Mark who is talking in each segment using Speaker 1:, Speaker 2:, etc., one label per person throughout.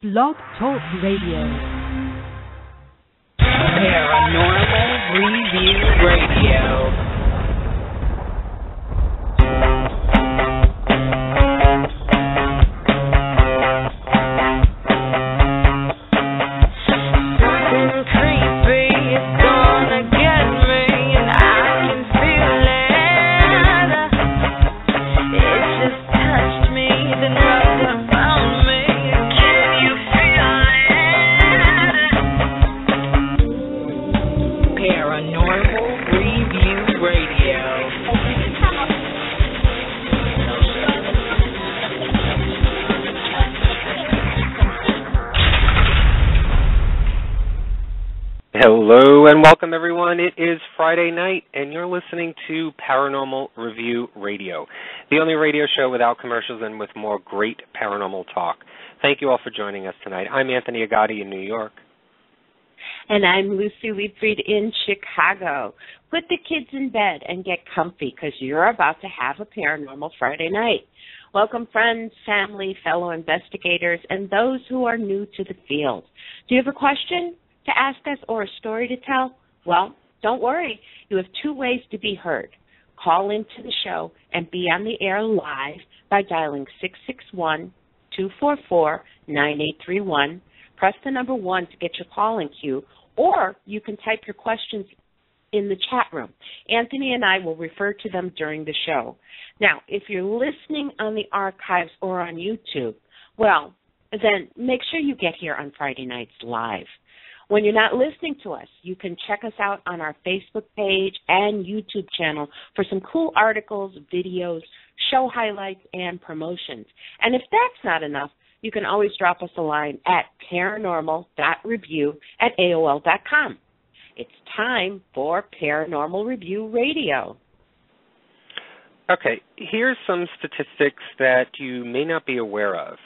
Speaker 1: Blog Talk Radio.
Speaker 2: Paranormal Review Radio.
Speaker 3: Hello and welcome everyone. It is Friday night and you're listening to Paranormal Review Radio, the only radio show without commercials and with more great paranormal talk. Thank you all for joining us tonight. I'm Anthony Agati in New York.
Speaker 4: And I'm Lucy Liebfried in Chicago. Put the kids in bed and get comfy because you're about to have a Paranormal Friday night. Welcome friends, family, fellow investigators, and those who are new to the field. Do you have a question to ask us or a story to tell? Well, don't worry. You have two ways to be heard. Call into the show and be on the air live by dialing 661-244-9831. Press the number 1 to get your call in queue, or you can type your questions in the chat room. Anthony and I will refer to them during the show. Now, if you're listening on the archives or on YouTube, well, then make sure you get here on Friday nights live. When you're not listening to us, you can check us out on our Facebook page and YouTube channel for some cool articles, videos, show highlights, and promotions. And if that's not enough, you can always drop us a line at paranormal.review@aol.com. It's time for Paranormal Review Radio.
Speaker 3: Okay, here's some statistics that you may not be aware of.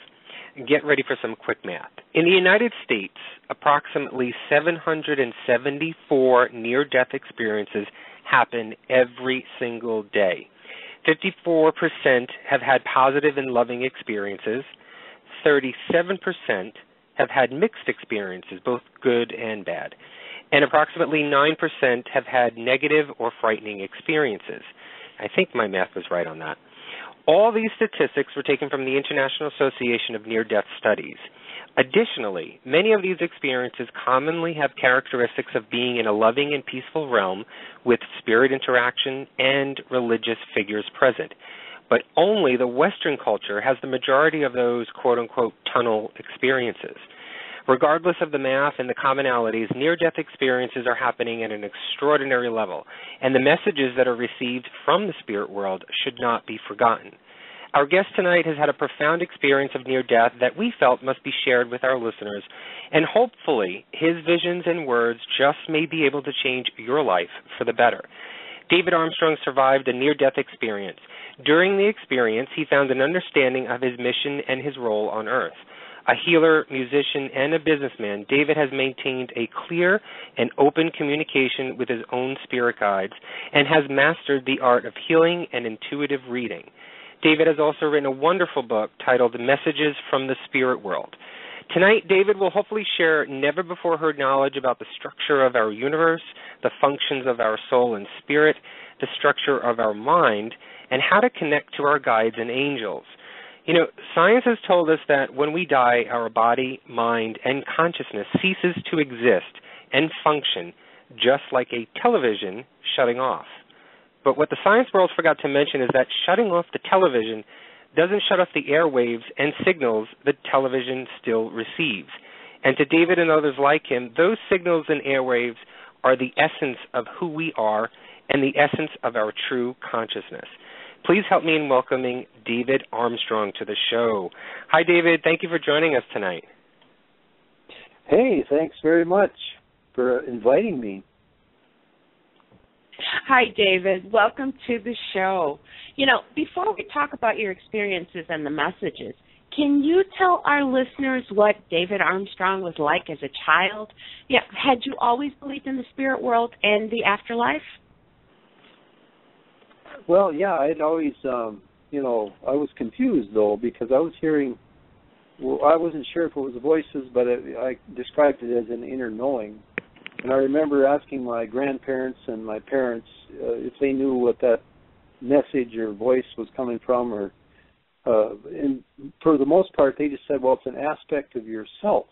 Speaker 3: Get ready for some quick math. In the United States, approximately 774 near-death experiences happen every single day. 54% have had positive and loving experiences. 37% have had mixed experiences, both good and bad. And approximately 9% have had negative or frightening experiences. I think my math was right on that. All these statistics were taken from the International Association of Near-Death Studies. Additionally, many of these experiences commonly have characteristics of being in a loving and peaceful realm with spirit interaction and religious figures present. But only the Western culture has the majority of those quote-unquote tunnel experiences. Regardless of the math and the commonalities, near-death experiences are happening at an extraordinary level, and the messages that are received from the spirit world should not be forgotten. Our guest tonight has had a profound experience of near-death that we felt must be shared with our listeners, and hopefully his visions and words just may be able to change your life for the better. David Armstrong survived a near-death experience. During the experience, he found an understanding of his mission and his role on Earth. A healer, musician, and a businessman, David has maintained a clear and open communication with his own spirit guides and has mastered the art of healing and intuitive reading. David has also written a wonderful book titled Messages from the Spirit World. Tonight, David will hopefully share never-before-heard knowledge about the structure of our universe, the functions of our soul and spirit, the structure of our mind, and how to connect to our guides and angels. You know, science has told us that when we die, our body, mind, and consciousness ceases to exist and function just like a television shutting off. But what the science world forgot to mention is that shutting off the television doesn't shut off the airwaves and signals the television still receives. And to David and others like him, those signals and airwaves are the essence of who we are and the essence of our true consciousness. Please help me in welcoming David Armstrong to the show. Hi, David. Thank you for joining us tonight.
Speaker 5: Hey, thanks very much for inviting me.
Speaker 4: Hi, David. Welcome to the show. You know, before we talk about your experiences and the messages, can you tell our listeners what David Armstrong was like as a child? Yeah, had you always believed in the spirit world and the afterlife?
Speaker 5: Well, yeah, I'd always, I was confused, though, because I was hearing well, I wasn't sure if it was voices, but I described it as an inner knowing. And I remember asking my grandparents and my parents if they knew what that message or voice was coming from, and for the most part, they just said, well, it's an aspect of yourself.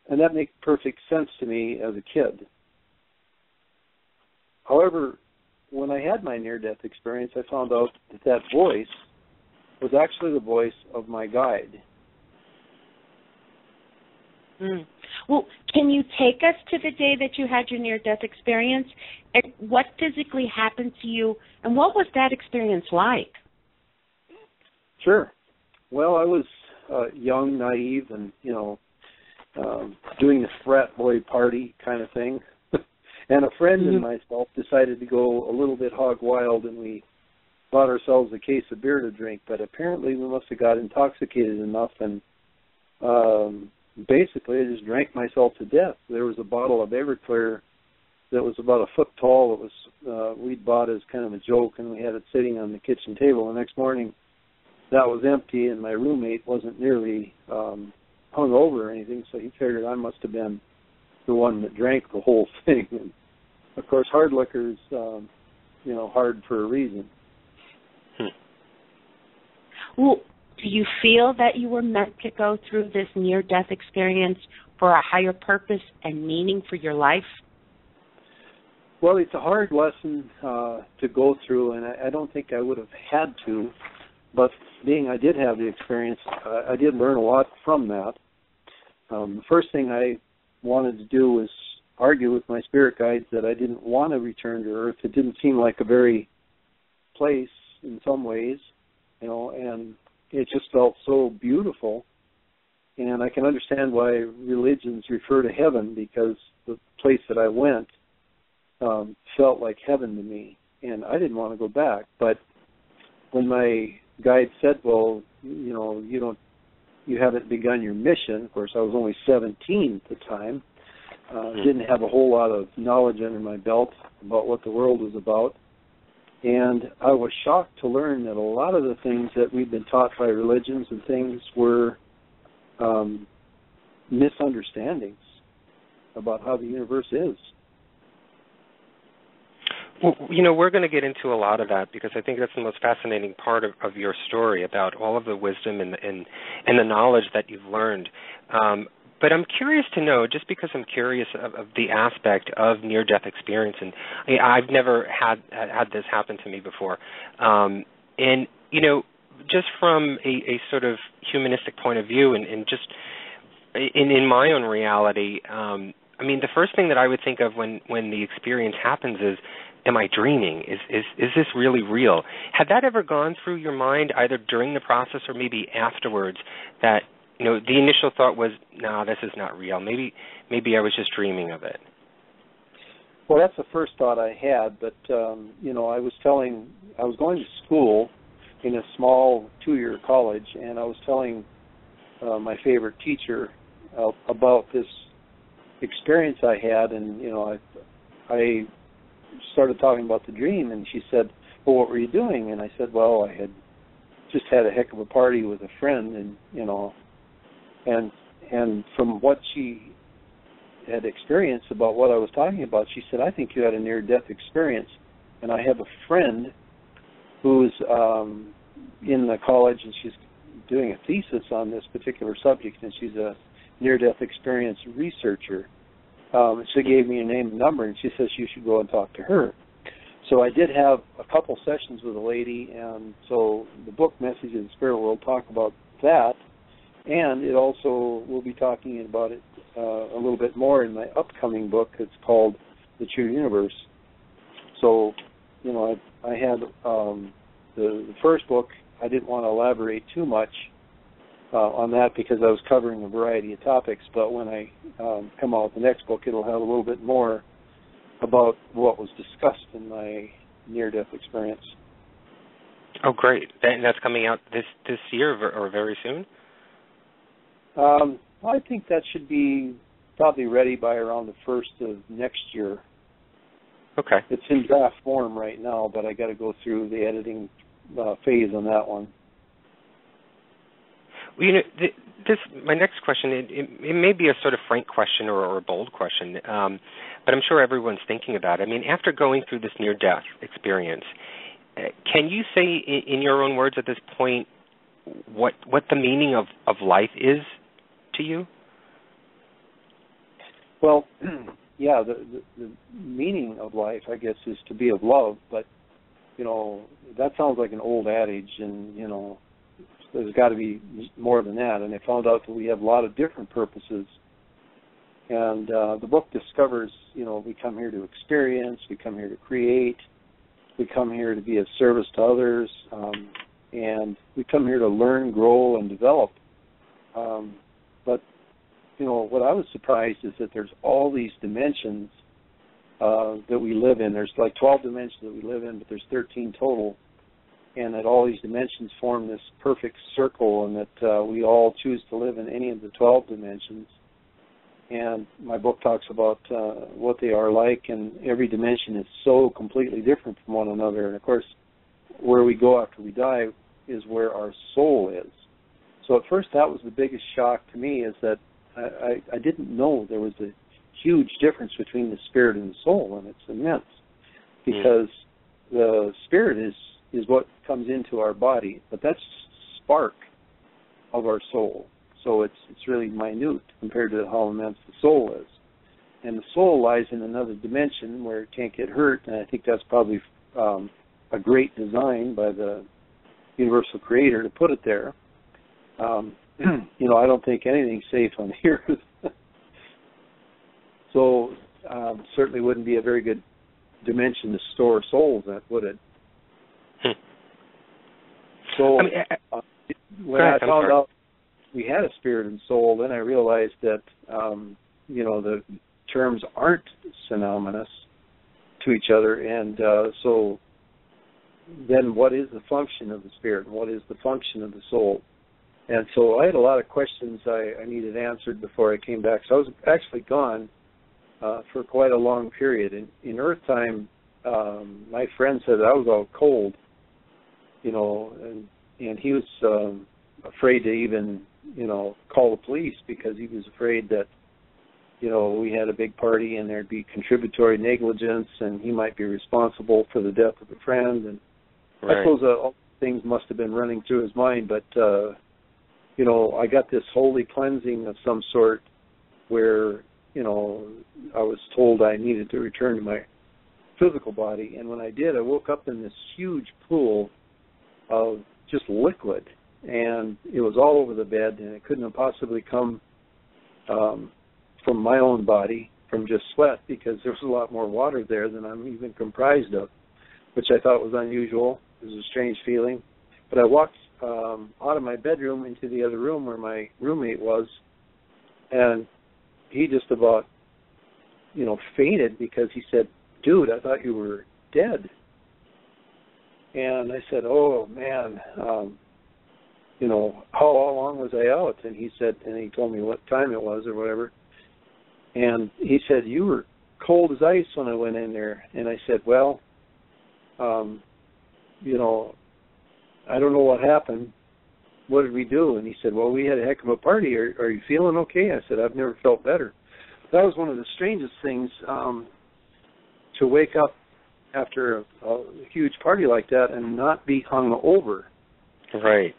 Speaker 5: And that makes perfect sense to me as a kid. However, when I had my near-death experience, I found out that voice was actually the voice of my guide.
Speaker 4: Well, can you take us to the day that you had your near-death experience? And what physically happened to you, and what was that experience like?
Speaker 5: Sure. Well, I was young, naive, and, doing the frat boy party kind of thing. And a friend and myself decided to go a little bit hog wild, and we bought ourselves a case of beer to drink. But apparently we must have got intoxicated enough, and basically I just drank myself to death. There was a bottle of Everclear that was about a foot tall. It was we'd bought as kind of a joke, and we had it sitting on the kitchen table. The next morning, that was empty, and my roommate wasn't nearly hung over or anything, so he figured I must have been the one that drank the whole thing. And of course, hard liquor is, hard for a reason.
Speaker 4: Well, do you feel that you were meant to go through this near-death experience for a higher purpose and meaning for your life?
Speaker 5: Well, it's a hard lesson to go through, and I don't think I would have had to, but being I did have the experience, I did learn a lot from that. The first thing I wanted to do was argue with my spirit guides that I didn't want to return to Earth. It didn't seem like a very place in some ways, and it just felt so beautiful. And I can understand why religions refer to heaven, because the place that I went felt like heaven to me, and I didn't want to go back. But when my guide said, well, you haven't begun your mission. Of course, I was only 17 at the time. Didn't have a whole lot of knowledge under my belt about what the world was about. And I was shocked to learn that a lot of the things that we've been taught by religions and things were misunderstandings about how the universe is.
Speaker 3: Well, we're going to get into a lot of that, because I think that's the most fascinating part of your story, about all of the wisdom and the knowledge that you've learned. But I'm curious to know, just because I'm curious of the aspect of near-death experience, and I've never had this happen to me before. And, just from a sort of humanistic point of view, and just in my own reality, the first thing that I would think of when the experience happens is, am I dreaming? Is this really real? Had that ever gone through your mind, either during the process or maybe afterwards, that the initial thought was, no, this is not real. Maybe I was just dreaming of it.
Speaker 5: Well, that's the first thought I had, but I was going to school in a small 2-year college, and I was telling my favorite teacher about this experience I had, and I started talking about the dream, and she said, well, what were you doing? And I said, well, I had just had a heck of a party with a friend, and and from what she had experienced about what I was talking about, she said, I think you had a near-death experience. And I have a friend who's in the college, and she's doing a thesis on this particular subject, and she's a near-death experience researcher. She gave me a name and number, and she says you should go and talk to her. So I did have a couple sessions with a lady, and so the book Message in the Spirit World talk about that, and it also, we'll be talking about it a little bit more in my upcoming book. It's called The True Universe. So, I had the first book, I didn't want to elaborate too much on that because I was covering a variety of topics, but when I come out with the next book, it'll have a little bit more about what was discussed in my near-death experience.
Speaker 3: Oh, great. And that's coming out this year or very soon?
Speaker 5: I think that should be probably ready by around the 1st of next year.
Speaker 3: Okay.
Speaker 5: It's in draft form right now, but I got to go through the editing phase on that one.
Speaker 3: Well, my next question, it may be a sort of frank question or a bold question, but I'm sure everyone's thinking about it. I mean, after going through this near-death experience, can you say in your own words at this point what the meaning of life is to you?
Speaker 5: Well, yeah, the meaning of life, I guess, is to be of love, but, that sounds like an old adage, and, there's got to be more than that, and I found out that we have a lot of different purposes, and the book discovers, we come here to experience, we come here to create, we come here to be of service to others, and we come here to learn, grow, and develop. But, what I was surprised is that there's all these dimensions that we live in. There's like 12 dimensions that we live in, but there's 13 total, and that all these dimensions form this perfect circle, and that we all choose to live in any of the 12 dimensions. And my book talks about what they are like, and every dimension is so completely different from one another. And, of course, where we go after we die is where our soul is. So at first that was the biggest shock to me, is that I didn't know there was a huge difference between the spirit and the soul, and it's immense, because the spirit is what comes into our body, but that's spark of our soul. So it's really minute compared to how immense the soul is. And the soul lies in another dimension where it can't get hurt, and I think that's probably a great design by the universal creator to put it there. I don't think anything's safe on the earth. So certainly wouldn't be a very good dimension to store souls at, would it? So when I found out we had a spirit and soul, then I realized that, the terms aren't synonymous to each other. And so then what is the function of the spirit, and what is the function of the soul? And so I had a lot of questions I needed answered before I came back. So I was actually gone for quite a long period. In Earth time, my friend said I was all cold, and he was afraid to even, call the police, because he was afraid that, we had a big party and there'd be contributory negligence, and he might be responsible for the death of a friend. And right. I suppose all things must have been running through his mind, but I got this holy cleansing of some sort where, I was told I needed to return to my physical body. And when I did, I woke up in this huge pool of just liquid, and it was all over the bed, and it couldn't have possibly come from my own body, from just sweat, because there was a lot more water there than I'm even comprised of, which I thought was unusual. It was a strange feeling. But I walked out of my bedroom into the other room where my roommate was, and he just about, fainted, because he said, "Dude, I thought you were dead." And I said, "Oh, man, how long was I out?" And he said, and he told me what time it was or whatever. And he said, "You were cold as ice when I went in there." And I said, "Well, I don't know what happened. What did we do?" And he said, "Well, we had a heck of a party. Are you feeling okay?" I said, "I've never felt better." That was one of the strangest things, to wake up after a huge party like that and not be hung over.
Speaker 3: Right.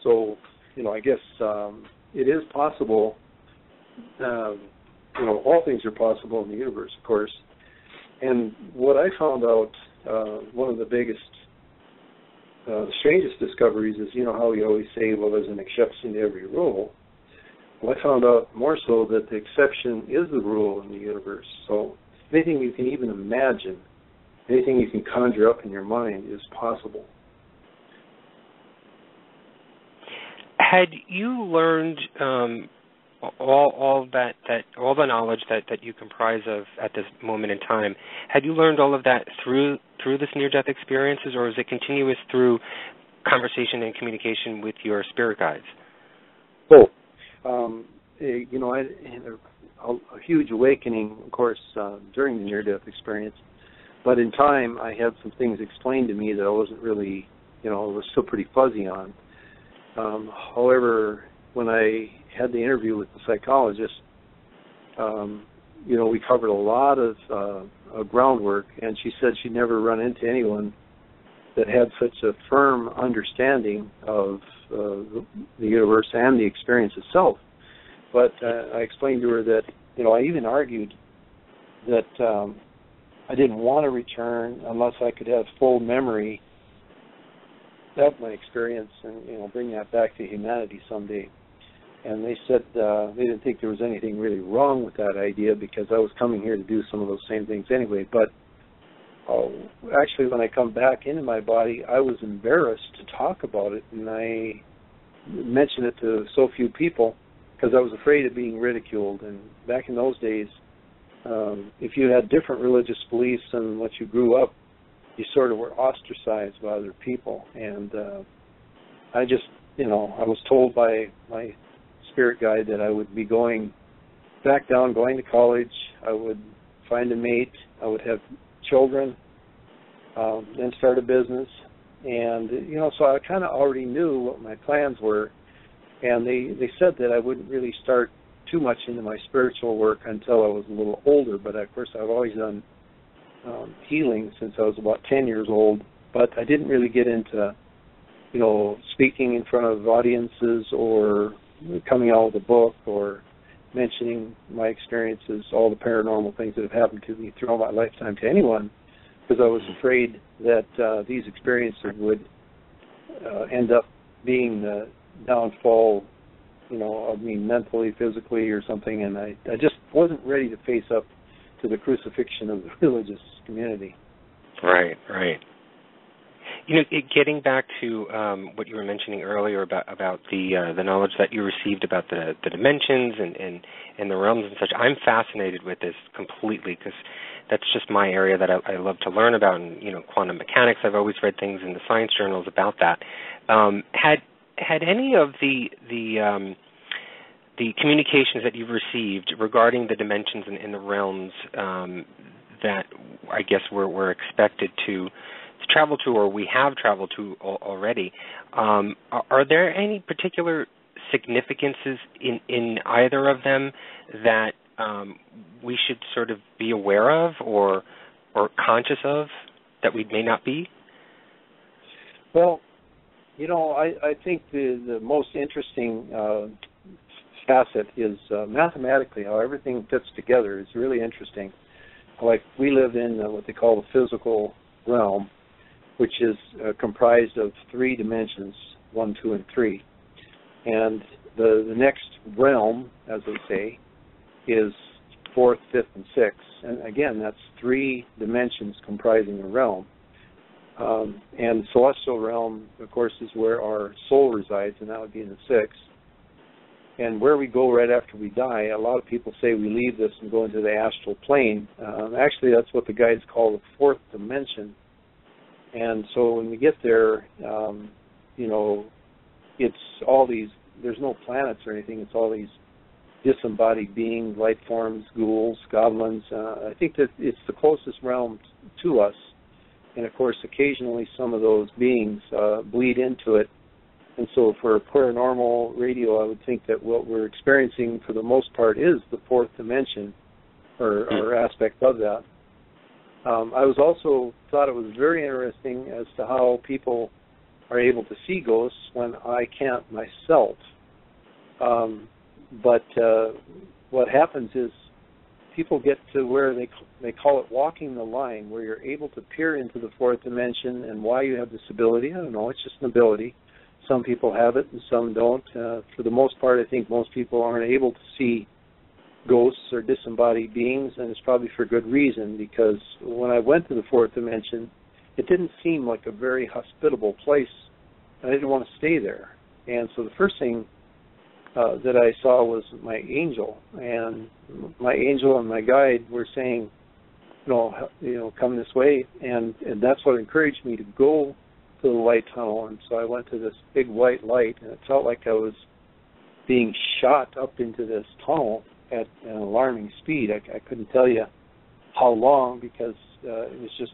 Speaker 5: So, I guess it is possible. All things are possible in the universe, of course. And what I found out, one of the biggest, strangest discoveries is, how we always say, well, there's an exception to every rule. Well, I found out more so that the exception is the rule in the universe. So anything you can even imagine, anything you can conjure up in your mind is possible.
Speaker 3: Had you learned all the knowledge that you comprise of at this moment in time? Had you learned all of that through this near-death experiences, or is it continuous through conversation and communication with your spirit guides?
Speaker 5: Both. I had a huge awakening, of course, during the near-death experience. But in time, I had some things explained to me that I wasn't really was still pretty fuzzy on. However, when I had the interview with the psychologist, we covered a lot of groundwork, and she said she'd never run into anyone that had such a firm understanding of the universe and the experience itself. But I explained to her that, I even argued that I didn't want to return unless I could have full memory of my experience and, bring that back to humanity someday. And they said they didn't think there was anything really wrong with that idea because I was coming here to do some of those same things anyway. But actually, when I come back into my body, I was embarrassed to talk about it, and I mentioned it to so few people because I was afraid of being ridiculed. And back in those days, if you had different religious beliefs than what you grew up, you sort of were ostracized by other people. And I just, I was told by my spirit guide that I would be going back down, going to college, I would find a mate, I would have children, then start a business. And, so I kind of already knew what my plans were. And they said that I wouldn't really start too much into my spiritual work until I was a little older. But, of course, I've always done healing since I was about 10 years old. But I didn't really get into, speaking in front of audiences or coming out with a book or mentioning my experiences, all the paranormal things that have happened to me throughout my lifetime to anyone, because I was afraid that these experiences would end up being the downfall, of me mentally, physically, or something, and I just wasn't ready to face up to the crucifixion of the religious community.
Speaker 3: Right. Getting back to what you were mentioning earlier about the knowledge that you received about the dimensions and the realms and such, I'm fascinated with this completely because that's just my area that I love to learn about. And quantum mechanics, I've always read things in the science journals about that. Had any of the communications that you've received regarding the dimensions and the realms that I guess we're expected to travel to, or we have traveled to already, are there any particular significances in either of them that we should sort of be aware of or conscious of that we may not be?
Speaker 5: Well, I think the most interesting facet is mathematically how everything fits together is really interesting. Like we live in what they call the physical realm, which is comprised of 3 dimensions, 1, 2, and 3. And the next realm, as they say, is 4th, 5th, and 6th. And again, that's 3 dimensions comprising a realm. And celestial realm, of course, is where our soul resides, and that would be in the 6th. And where we go right after we die, a lot of people say we leave this and go into the astral plane. Actually, that's what the guides call the 4th dimension. And so when we get there, it's all these, there's no planets or anything, it's all these disembodied beings, light forms, ghouls, goblins. I think that it's the closest realm to us. And of course, occasionally some of those beings bleed into it. And so for paranormal radio, I would think that what we're experiencing for the most part is the 4th dimension or aspect of that. I was also thought it was very interesting as to how people are able to see ghosts when I can't myself. But what happens is people get to where they call it walking the line, where you're able to peer into the 4th dimension. And why you have this ability, I don't know, it's just an ability. Some people have it and some don't. For the most part, I think most people aren't able to see ghosts or disembodied beings, and it's probably for good reason, because when I went to the 4th dimension, it didn't seem like a very hospitable place, and I didn't want to stay there. And so the first thing that I saw was my angel, and my angel and my guide were saying, come this way, and that's what encouraged me to go to the light tunnel. And so I went to this big white light, and it felt like I was being shot up into this tunnel at an alarming speed. I couldn't tell you how long, because it was just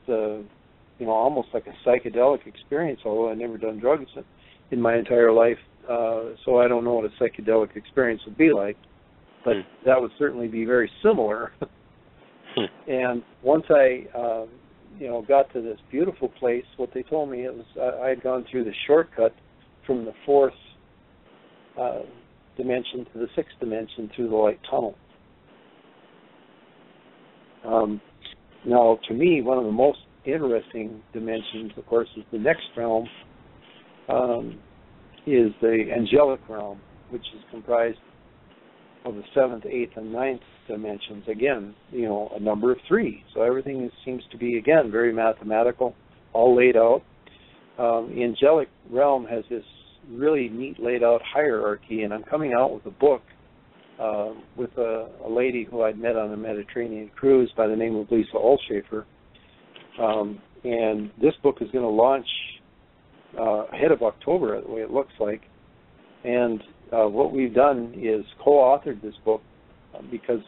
Speaker 5: almost like a psychedelic experience, although I've never done drugs in my entire life, so I don't know what a psychedelic experience would be like, but that would certainly be very similar. And once I, got to this beautiful place, what they told me, it was I had gone through the shortcut from the fourth dimension to the sixth dimension through the light tunnel. Now, to me, one of the most interesting dimensions, of course, is the next realm, is the angelic realm, which is comprised of the seventh, eighth, and ninth dimensions. Again, a number of three. So everything seems to be, again, very mathematical, all laid out. The angelic realm has this really neat laid out hierarchy, and I'm coming out with a book with a lady who I'd met on a Mediterranean cruise by the name of Lisa Olshafer. And this book is going to launch ahead of October, the way it looks like. And what we've done is co-authored this book because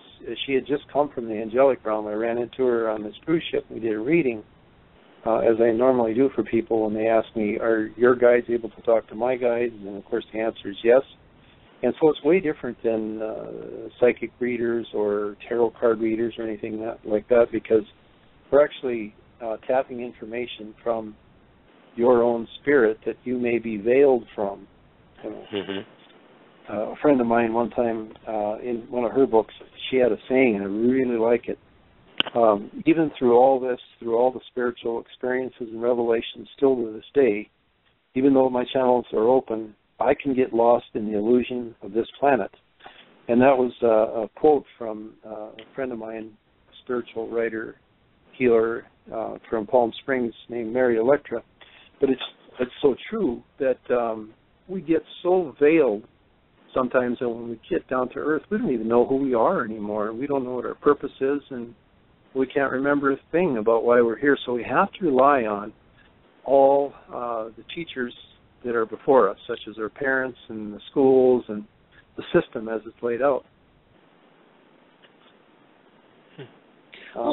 Speaker 5: she had just come from the angelic realm. I ran into her on this cruise ship. We did a reading, as I normally do for people, and they ask me, are your guides able to talk to my guides? And, of course, the answer is yes. And so it's way different than psychic readers or tarot card readers or anything like that, because we're actually tapping information from your own spirit that you may be veiled from. A friend of mine one time, in one of her books, she had a saying, and I really like it. Even through all this, through all the spiritual experiences and revelations still to this day, even though my channels are open, I can get lost in the illusion of this planet. And that was a quote from a friend of mine, a spiritual writer, healer from Palm Springs named Mary Electra. But it's so true that we get so veiled sometimes that when we get down to earth, we don't even know who we are anymore. We don't know what our purpose is, and we can't remember a thing about why we're here. So we have to rely on all the teachers that are before us, such as our parents and the schools and the system as it's laid out.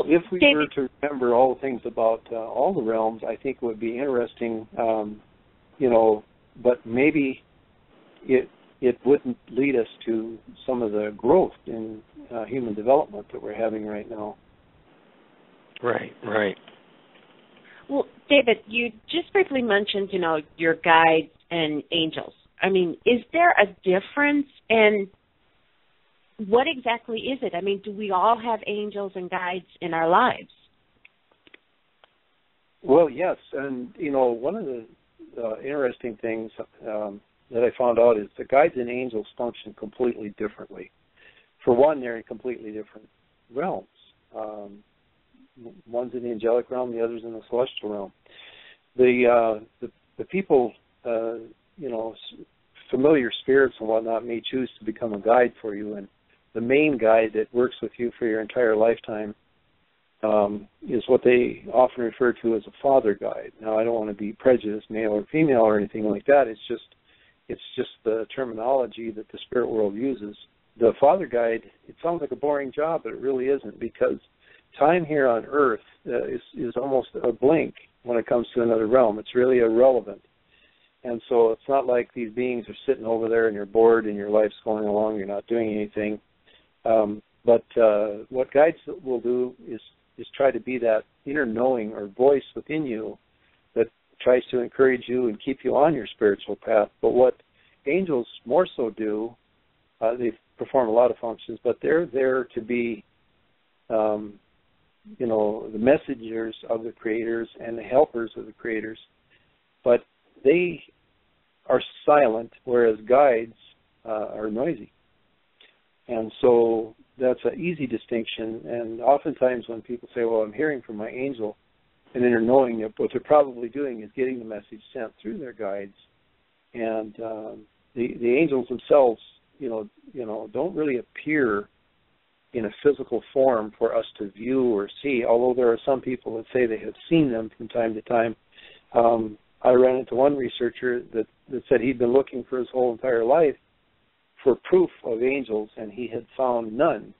Speaker 5: If we were to remember all the things about all the realms, I think it would be interesting, but maybe it wouldn't lead us to some of the growth in human development that we're having right now.
Speaker 3: Right.
Speaker 4: Well, David, you just briefly mentioned, your guides and angels. I mean, is there a difference, and what exactly is it? I mean, do we all have angels and guides in our lives?
Speaker 5: Well, yes, and, one of the interesting things that I found out is the guides and angels function completely differently. For one, they're in completely different realms. One's in the angelic realm, the other's in the celestial realm. The people, familiar spirits and whatnot may choose to become a guide for you, and the main guide that works with you for your entire lifetime is what they often refer to as a father guide. Now, I don't want to be prejudiced, male or female or anything like that. It's just the terminology that the spirit world uses. The father guide, it sounds like a boring job, but it really isn't, because time here on Earth is almost a blink when it comes to another realm. It's really irrelevant. And so it's not like these beings are sitting over there and you're bored and your life's going along, you're not doing anything. But what guides will do is try to be that inner knowing or voice within you that tries to encourage you and keep you on your spiritual path. But what angels more so do, they perform a lot of functions, but they're there to be, the messengers of the creators and the helpers of the creators. But they are silent, whereas guides are noisy. And so that's an easy distinction. And oftentimes when people say, well, I'm hearing from my angel, and then they're knowing that what they're probably doing is getting the message sent through their guides. And the angels themselves, don't really appear in a physical form for us to view or see, although there are some people that say they have seen them from time to time. I ran into one researcher that said he'd been looking for his whole entire life for proof of angels, and he had found none.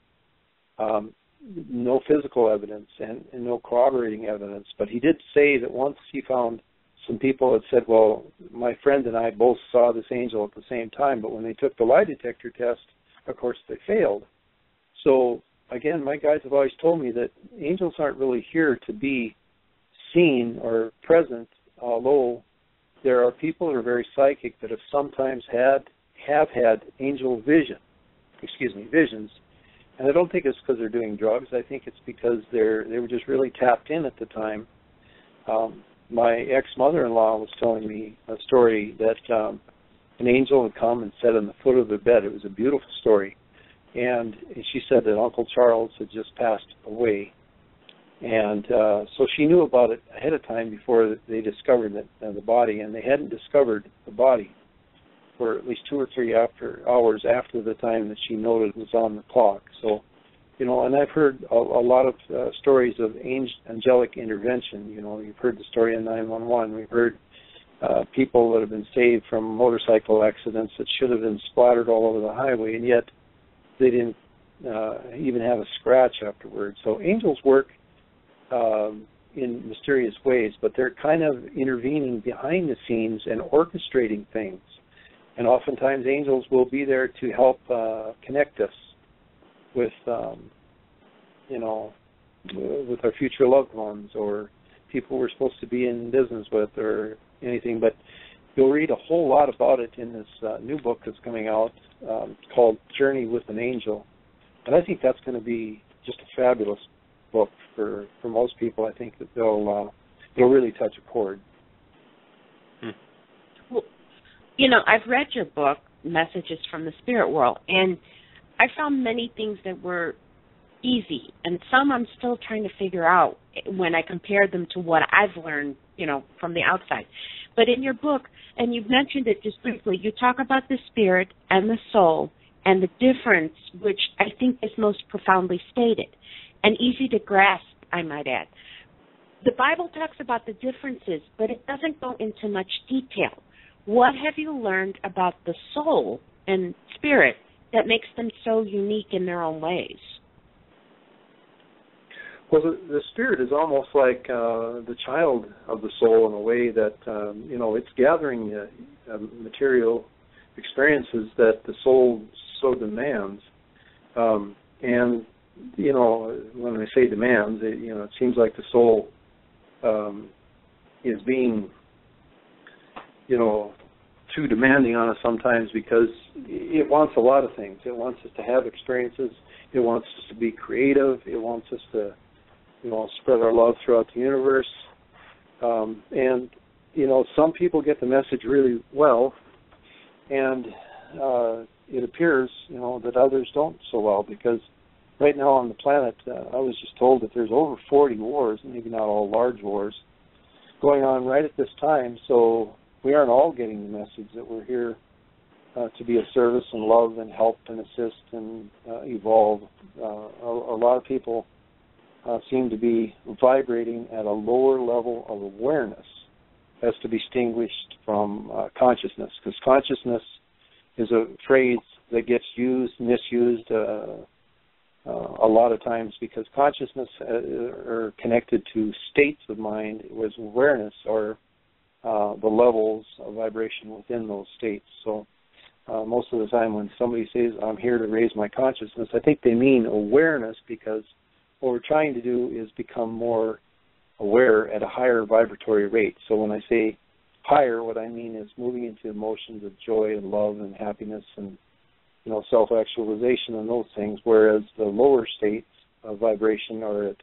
Speaker 5: no physical evidence and no corroborating evidence. But he did say that once he found some people that said, well, my friend and I both saw this angel at the same time, but when they took the lie detector test, of course, they failed. So, again, my guides have always told me that angels aren't really here to be seen or present, although there are people that are very psychic that have sometimes have had angel visions. And I don't think it's because they're doing drugs. I think it's because they were just really tapped in at the time. My ex-mother-in-law was telling me a story that an angel had come and sat on the foot of the bed. It was a beautiful story. And she said that Uncle Charles had just passed away. And so she knew about it ahead of time before they discovered the body. And they hadn't discovered the body for at least 2 or 3 hours after the time that she noted was on the clock. So, you know, and I've heard a lot of stories of angelic intervention. You know, you've heard the story in 911. We've heard people that have been saved from motorcycle accidents that should have been splattered all over the highway, and yet they didn't even have a scratch afterwards. So angels work in mysterious ways, but they're kind of intervening behind the scenes and orchestrating things. And oftentimes angels will be there to help connect us with, with our future loved ones or people we're supposed to be in business with or anything. But you'll read a whole lot about it in this new book that's coming out called Journey with an Angel. And I think that's going to be just a fabulous book for most people. I think that it'll really touch a chord.
Speaker 4: Well, you know, I've read your book, Messages from the Spirit World, and I found many things that were easy, and some I'm still trying to figure out when I compare them to what I've learned, you know, from the outside. But in your book, and you've mentioned it just briefly, you talk about the spirit and the soul and the difference, which I think is most profoundly stated and easy to grasp, I might add. The Bible talks about the differences, but it doesn't go into much detail. What have you learned about the soul and spirit that makes them so unique in their own ways?
Speaker 5: Well, the spirit is almost like the child of the soul in a way that, it's gathering material experiences that the soul so demands. And, when I say demands, it seems like the soul is being, too demanding on us sometimes because it wants a lot of things. It wants us to have experiences. It wants us to be creative. It wants us to, spread our love throughout the universe. And some people get the message really well, and it appears, that others don't so well, because right now on the planet, I was just told that there's over 40 wars, maybe not all large wars, going on right at this time. So we aren't all getting the message that we're here to be of service and love and help and assist and evolve. A lot of people seem to be vibrating at a lower level of awareness as to be distinguished from consciousness, because consciousness is a phrase that gets misused a lot of times, because consciousness are connected to states of mind, whereas awareness are the levels of vibration within those states. So most of the time when somebody says, I'm here to raise my consciousness, I think they mean awareness, because what we're trying to do is become more aware at a higher vibratory rate. So when I say higher, what I mean is moving into emotions of joy and love and happiness and, self-actualization and those things, whereas the lower states of vibration are at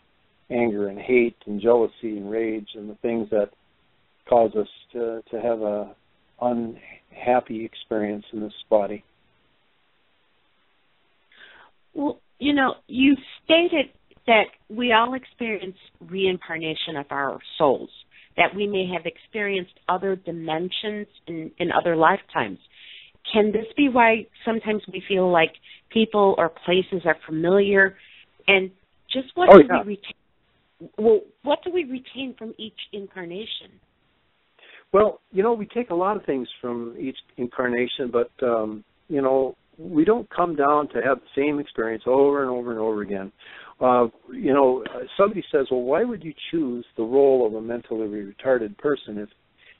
Speaker 5: anger and hate and jealousy and rage and the things that cause us to have a unhappy experience in this body.
Speaker 4: Well, you stated that we all experience reincarnation of our souls, that we may have experienced other dimensions in other lifetimes. Can this be why sometimes we feel like people or places are familiar? And just what do we retain? Well, what do we retain from each incarnation?
Speaker 5: Well, we take a lot of things from each incarnation, but, we don't come down to have the same experience over and over and over again. Somebody says, well, why would you choose the role of a mentally retarded person?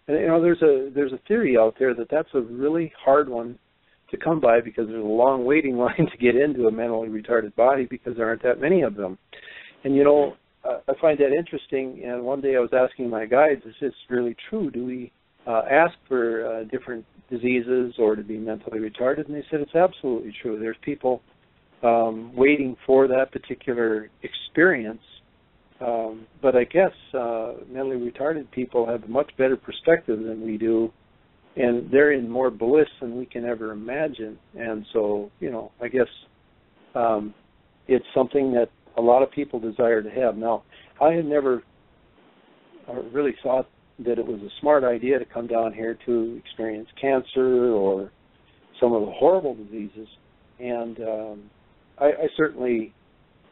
Speaker 5: There's a theory out there that that's a really hard one to come by because there's a long waiting line to get into a mentally retarded body because there aren't that many of them. And, I find that interesting. And one day I was asking my guides, is this really true? Do we ask for different diseases or to be mentally retarded? And they said it's absolutely true. There's people waiting for that particular experience. But I guess mentally retarded people have a much better perspective than we do, and they're in more bliss than we can ever imagine. And so, I guess it's something that a lot of people desire to have. Now, I had never really thought that it was a smart idea to come down here to experience cancer or some of the horrible diseases. And I certainly,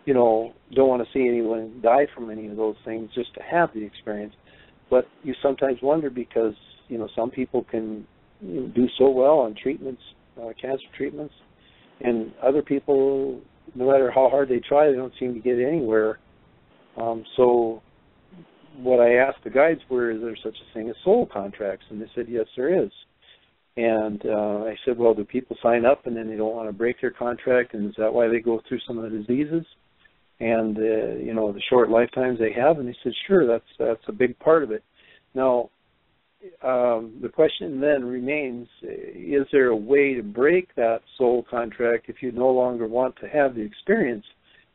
Speaker 5: don't want to see anyone die from any of those things just to have the experience. But you sometimes wonder because, some people can do so well on treatments, cancer treatments, and other people, no matter how hard they try, they don't seem to get anywhere. So what I asked the guides were, is there such a thing as soul contracts? And they said, yes, there is. And I said, well, do people sign up and then they don't want to break their contract, and is that why they go through some of the diseases and, the short lifetimes they have? And they said, sure, that's a big part of it. Now, the question then remains, is there a way to break that soul contract if you no longer want to have the experience?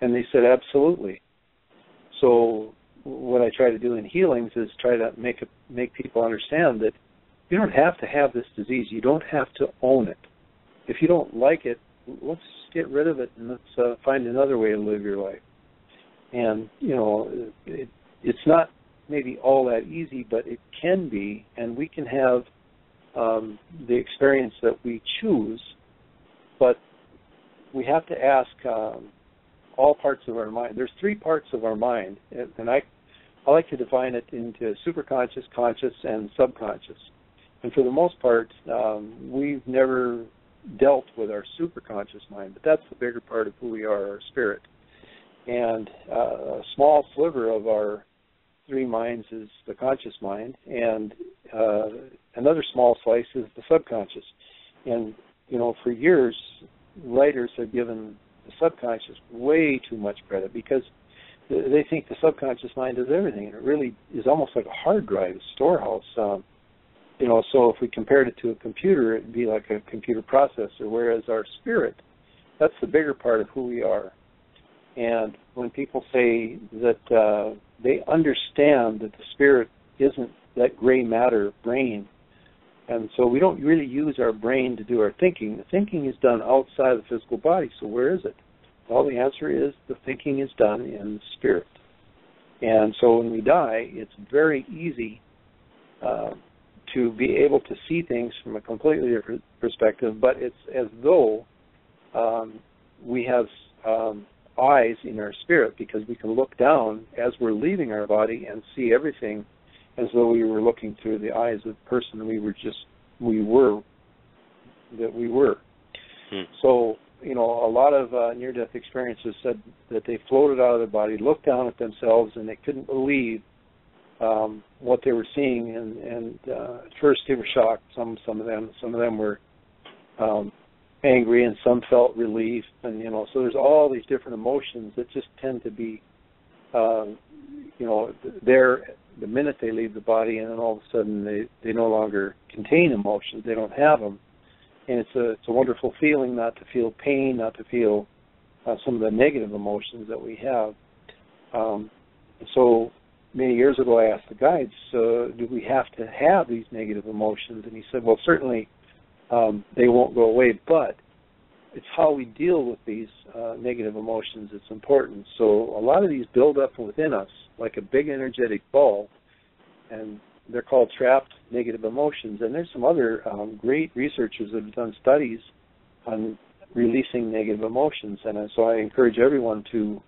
Speaker 5: And they said, absolutely. So what I try to do in healings is try to make people understand that you don't have to have this disease. You don't have to own it. If you don't like it, let's get rid of it and let's find another way to live your life. And, it's not maybe all that easy, but it can be, and we can have the experience that we choose, but we have to ask all parts of our mind. There's 3 parts of our mind, and I like to define it into superconscious, conscious, and subconscious. And for the most part, we've never dealt with our superconscious mind, but that's the bigger part of who we are, our spirit. And a small sliver of our 3 minds is the conscious mind, and another small slice is the subconscious. And, for years, writers have given the subconscious way too much credit because they think the subconscious mind does everything, and it really is almost like a hard drive, a storehouse. So if we compared it to a computer, it would be like a computer processor, whereas our spirit, that's the bigger part of who we are. And when people say that they understand that the spirit isn't that gray matter brain, and so we don't really use our brain to do our thinking. The thinking is done outside the physical body, so where is it? Well, the answer is the thinking is done in the spirit. And so when we die, it's very easy to be able to see things from a completely different perspective, but it's as though we have eyes in our spirit, because we can look down as we're leaving our body and see everything as though we were looking through the eyes of the person we were. So, a lot of near-death experiences said that they floated out of their body, looked down at themselves, and they couldn't believe what they were seeing. And at first they were shocked. Some of them were angry, and some felt relief, and so there's all these different emotions that just tend to be there the minute they leave the body, and then all of a sudden they no longer contain emotions. They don't have them, and it's a wonderful feeling not to feel pain, not to feel some of the negative emotions that we have. So many years ago I asked the guides, do we have to have these negative emotions? And he said, well, certainly they won't go away, but it's how we deal with these negative emotions that's important. So a lot of these build up within us like a big energetic ball, and they're called trapped negative emotions. And there's some other great researchers that have done studies on releasing negative emotions. And so I encourage everyone to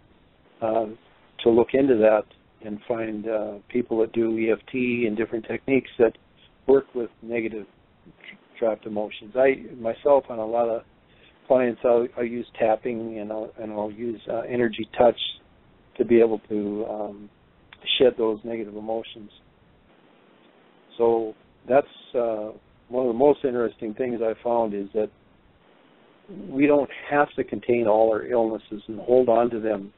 Speaker 5: look into that and find people that do EFT and different techniques that work with negative trapped emotions. Myself, on a lot of clients, I'll use tapping, and I'll use energy touch to be able to shed those negative emotions. So that's one of the most interesting things I found is that we don't have to contain all our illnesses and hold on to them.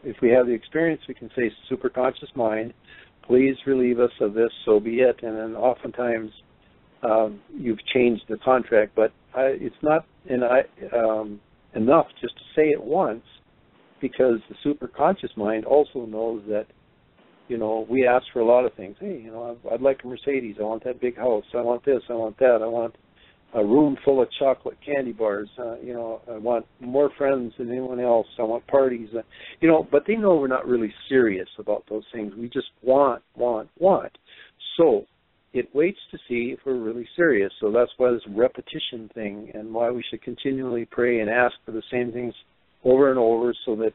Speaker 5: If we have the experience, we can say, superconscious mind, please relieve us of this, so be it. And then oftentimes you've changed the contract, but it's not enough just to say it once, because the superconscious mind also knows that, we ask for a lot of things. Hey, I'd like a Mercedes. I want that big house. I want this. I want that. I want a room full of chocolate candy bars. I want more friends than anyone else. I want parties. But they know we're not really serious about those things. We just want. So it waits to see if we're really serious. So that's why this repetition thing, and why we should continually pray and ask for the same things over and over, so that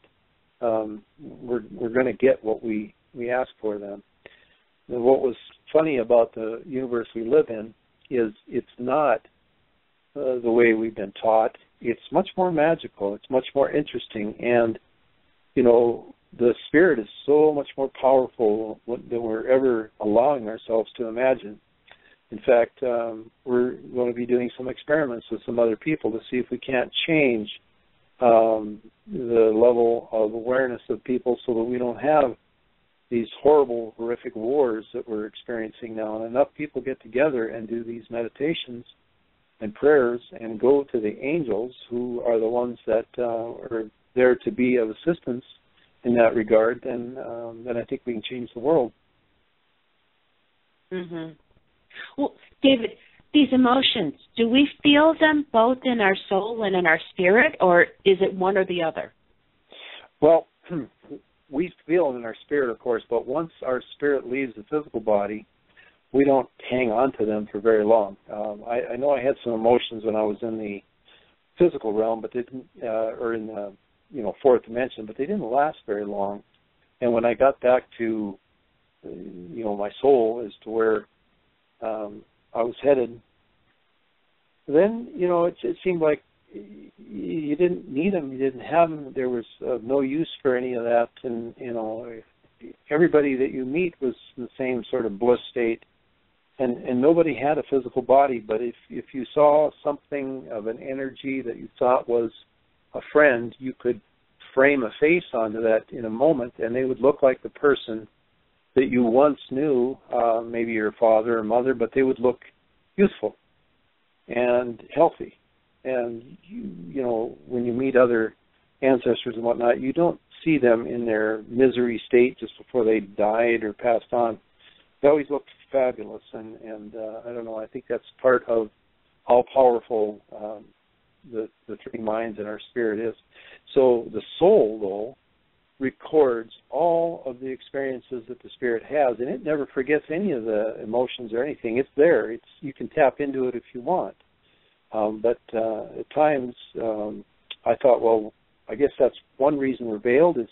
Speaker 5: we're going to get what we ask for them. And what was funny about the universe we live in is it's not the way we've been taught. It's much more magical. It's much more interesting. And, the spirit is so much more powerful than we're ever allowing ourselves to imagine. In fact, we're going to be doing some experiments with some other people to see if we can't change the level of awareness of people so that we don't have these horrible, horrific wars that we're experiencing now. And enough people get together and do these meditations and prayers and go to the angels, who are the ones that are there to be of assistance in that regard, then I think we can change the world.
Speaker 4: Mm-hmm. Well, David, these emotions, do we feel them both in our soul and in our spirit, or is it one or the other?
Speaker 5: Well, we feel it in our spirit, of course, but once our spirit leaves the physical body, we don't hang on to them for very long. I know I had some emotions when I was in the physical realm, but they didn't, or in the fourth dimension, but they didn't last very long. And when I got back to my soul, as to where I was headed, then it seemed like you didn't need them, you didn't have them. There was no use for any of that, and everybody that you meet was in the same sort of bliss state. And nobody had a physical body, but if you saw something of an energy that you thought was a friend, you could frame a face onto that in a moment, and they would look like the person that you once knew, maybe your father or mother, but they would look youthful and healthy. And when you meet other ancestors and whatnot, you don't see them in their misery state just before they died or passed on. They always looked fabulous, and I don't know, I think that's part of how powerful the three minds in our spirit is. So the soul, though, records all of the experiences that the spirit has, and it never forgets any of the emotions or anything. It's there. You can tap into it if you want. But at times, I thought, well, I guess that's one reason we're veiled is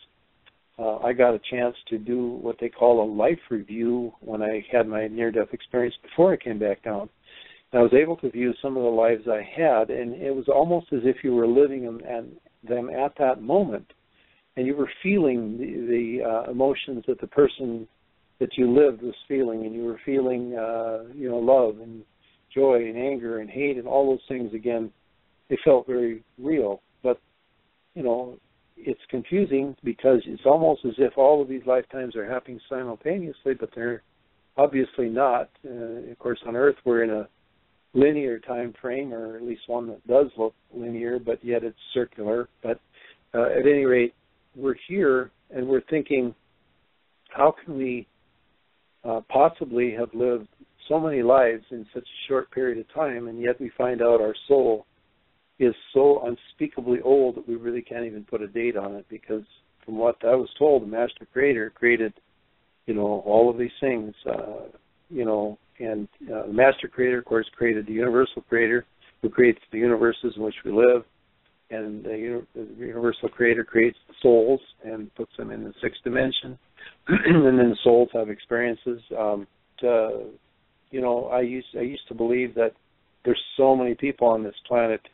Speaker 5: I got a chance to do what they call a life review when I had my near-death experience before I came back down. And I was able to view some of the lives I had, and it was almost as if you were living them at that moment, and you were feeling the emotions that the person that you lived was feeling, and you were feeling, love and joy and anger and hate and all those things again. They felt very real, but it's confusing because it's almost as if all of these lifetimes are happening simultaneously, but they're obviously not. Of course, on Earth, we're in a linear time frame, or at least one that does look linear, but yet it's circular. But at any rate, we're here, and we're thinking, how can we possibly have lived so many lives in such a short period of time, and yet we find out our soul is so unspeakably old that we really can't even put a date on it, because from what I was told, the Master Creator created, all of these things, and the Master Creator, of course, created the Universal Creator, who creates the universes in which we live, and the Universal Creator creates the souls and puts them in the sixth dimension, and then the souls have experiences. I used to believe that there's so many people on this planet.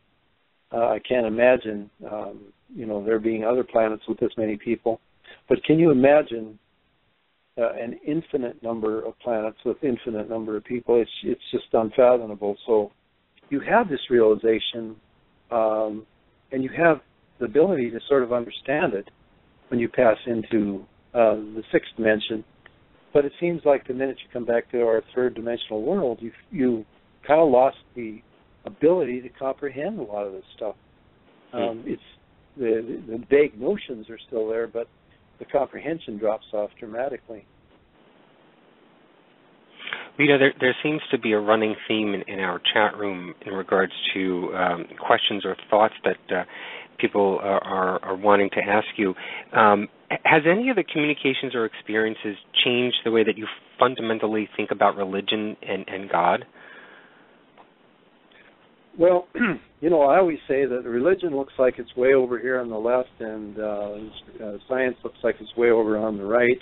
Speaker 5: I can't imagine, there being other planets with this many people. But can you imagine an infinite number of planets with infinite number of people? It's just unfathomable. So you have this realization, and you have the ability to sort of understand it when you pass into the sixth dimension. But it seems like the minute you come back to our third dimensional world, you kind of lost the ability to comprehend a lot of this stuff. It's the vague notions are still there, but the comprehension drops off dramatically.
Speaker 3: There seems to be a running theme in our chat room in regards to questions or thoughts that people are wanting to ask you. Has any of the communications or experiences changed the way that you fundamentally think about religion and God? Well,
Speaker 5: I always say that religion looks like it's way over here on the left, and science looks like it's way over on the right.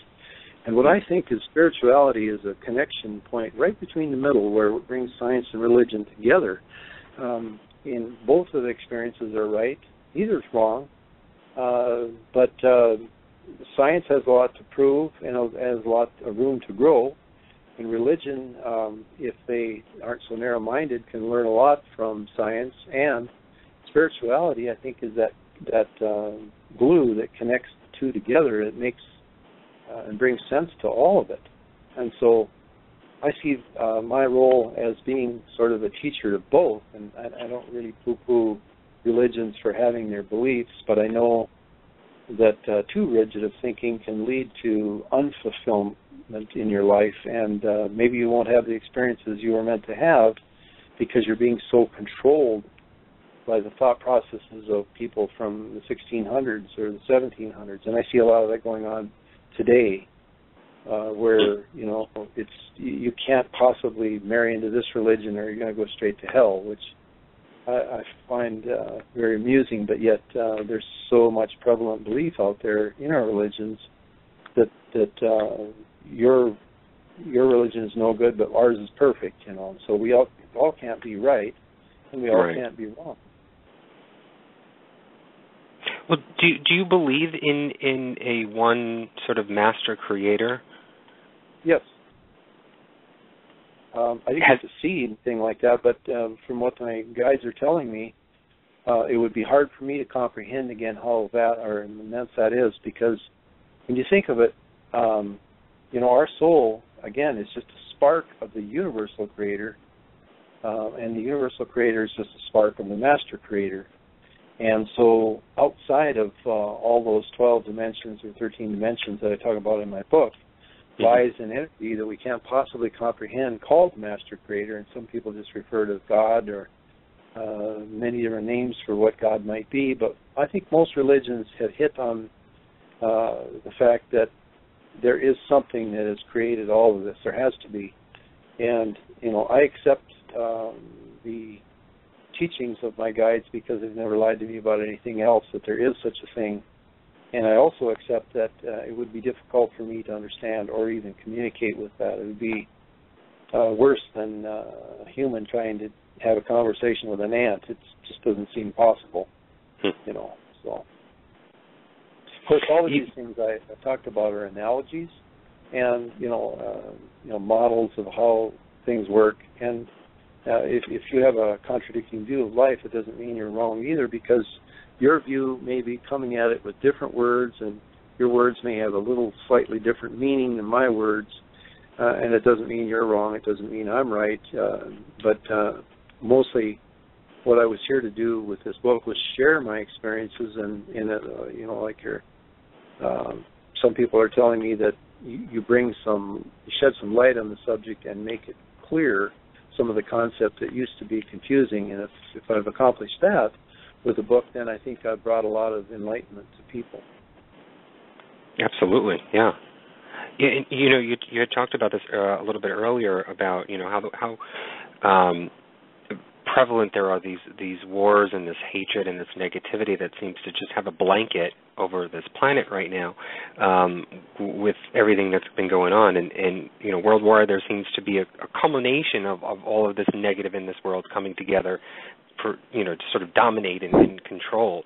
Speaker 5: And what I think is spirituality is a connection point right between the middle where it brings science and religion together. In both of the experiences are right. Neither is wrong. But science has a lot to prove and has a lot of room to grow. And religion, if they aren't so narrow-minded, can learn a lot from science. And spirituality, I think, is that glue that connects the two together. It makes and brings sense to all of it. And so I see my role as being sort of a teacher of both. And I don't really poo-poo religions for having their beliefs, but I know that too rigid of thinking can lead to unfulfillment in your life, and maybe you won't have the experiences you were meant to have because you're being so controlled by the thought processes of people from the 1600s or the 1700s. And I see a lot of that going on today, where it's you can't possibly marry into this religion or you're going to go straight to hell, which I find very amusing. But yet there's so much prevalent belief out there in our religions that your religion is no good, but ours is perfect. So we all can't be right, and we all can't be wrong.
Speaker 3: Well, do you believe in a one sort of master creator?
Speaker 5: Yes. I didn't get to see anything like that, but from what my guides are telling me, it would be hard for me to comprehend again how that or immense that is, because when you think of it, our soul, again, is just a spark of the universal creator, and the universal creator is just a spark of the master creator. And so outside of all those 12 dimensions or 13 dimensions that I talk about in my book, lies an entity that we can't possibly comprehend called the master creator, and some people just refer to God or many different names for what God might be. But I think most religions have hit on the fact that there is something that has created all of this. There has to be. And, I accept the teachings of my guides because they've never lied to me about anything else, that there is such a thing. And I also accept that it would be difficult for me to understand or even communicate with that. It would be worse than a human trying to have a conversation with an ant. It just doesn't seem possible, So, of course, all of these things I talked about are analogies and models of how things work. And if you have a contradicting view of life, it doesn't mean you're wrong either, because your view may be coming at it with different words, and your words may have a little slightly different meaning than my words, and it doesn't mean you're wrong. It doesn't mean I'm right. But mostly what I was here to do with this book was share my experiences, and some people are telling me that you shed some light on the subject and make it clear some of the concepts that used to be confusing. And if I've accomplished that with the book, then I think I've brought a lot of enlightenment to people. Absolutely, yeah.
Speaker 3: You had talked about this a little bit earlier about how prevalent there are these wars and this hatred and this negativity that seems to just have a blanket over this planet right now, with everything that's been going on. And worldwide, there seems to be a culmination of all of this negative in this world coming together for to sort of dominate and control.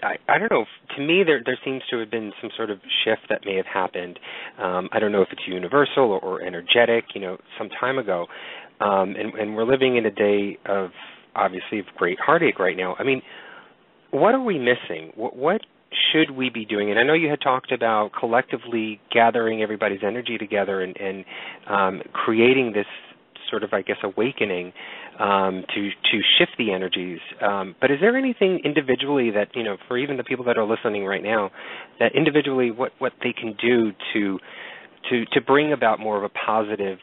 Speaker 3: I don't know. To me, there seems to have been some sort of shift that may have happened. I don't know if it's universal or energetic, some time ago. And we're living in a day of, obviously, of great heartache right now. I mean, what are we missing? What should we be doing? And I know you had talked about collectively gathering everybody's energy together and creating this sort of, I guess, awakening to shift the energies. But is there anything individually that, for even the people that are listening right now, that individually what they can do to bring about more of a positive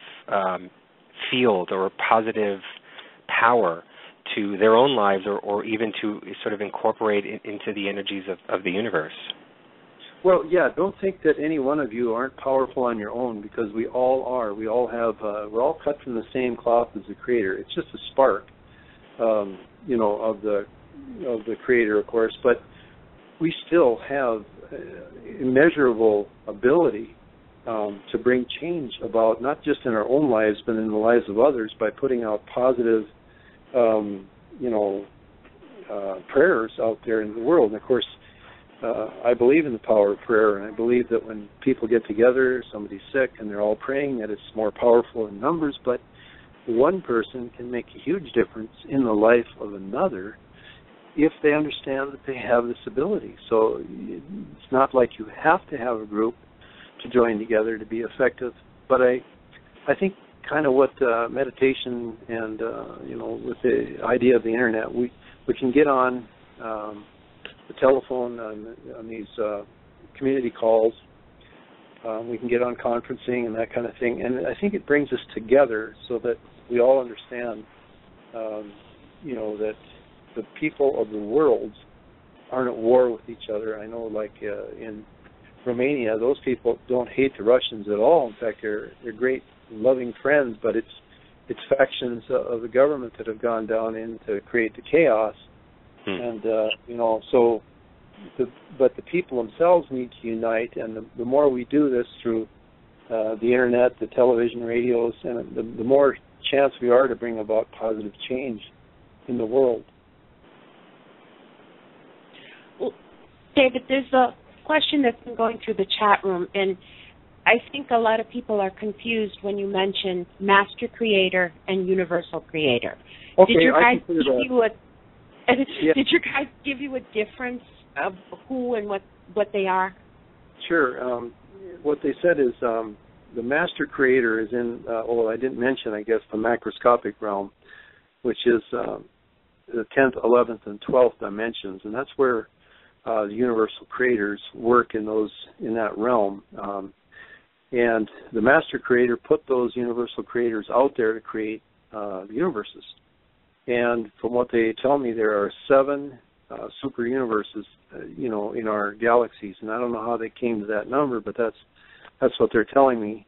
Speaker 3: field or a positive power to their own lives, or even to sort of incorporate into the energies of the universe?
Speaker 5: Well, yeah, don't think that any one of you aren't powerful on your own, because we all are. We all have, we're all cut from the same cloth as the Creator. It's just a spark, of the Creator, of course, but we still have immeasurable ability to bring change about, not just in our own lives, but in the lives of others, by putting out positive prayers out there in the world. And of course, I believe in the power of prayer, and I believe that when people get together, somebody's sick, and they're all praying, that it's more powerful in numbers, but one person can make a huge difference in the life of another if they understand that they have this ability. So it's not like you have to have a group to join together to be effective, but I think kind of what meditation and with the idea of the internet, we can get on the telephone on these community calls. We can get on conferencing and that kind of thing, and I think it brings us together so that we all understand, that the people of the world aren't at war with each other. I know, like in Romania, those people don't hate the Russians at all. In fact, they're great, loving friends, but it's factions of the government that have gone down in to create the chaos. And but the people themselves need to unite, and the more we do this through the internet, the television, radios, and the more chance we are to bring about positive change in the world.
Speaker 4: Well, David, there's a question that's been going through the chat room, and I think a lot of people are confused when you mention Master Creator and Universal Creator.
Speaker 5: Okay,
Speaker 4: did your guys give you a difference of who and what they are?
Speaker 5: Sure. What they said is the Master Creator is in, I didn't mention, I guess, the macroscopic realm, which is the 10th, 11th, and 12th dimensions, and that's where the Universal Creators work in that realm. And the Master Creator put those Universal Creators out there to create the universes. And from what they tell me, there are 7 super universes, in our galaxies. And I don't know how they came to that number, but that's what they're telling me.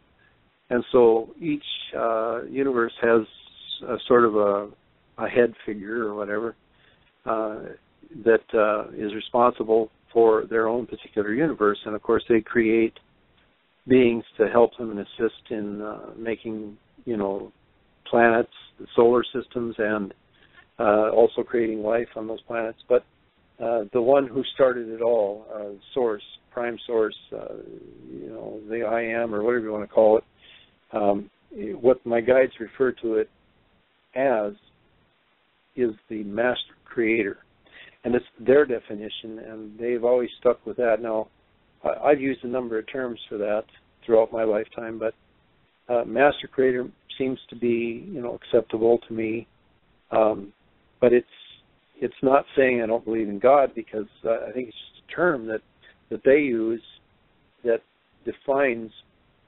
Speaker 5: And so each universe has a sort of a head figure or whatever that is responsible for their own particular universe. And of course, they create beings to help them and assist in making, planets, the solar systems, and also creating life on those planets. But the one who started it all, Source, Prime Source, the I Am, or whatever you want to call it, what my guides refer to it as is the Master Creator. And it's their definition, and they've always stuck with that. Now, I've used a number of terms for that throughout my lifetime, but Master Creator seems to be, acceptable to me. But it's not saying I don't believe in God, because I think it's just a term that they use that defines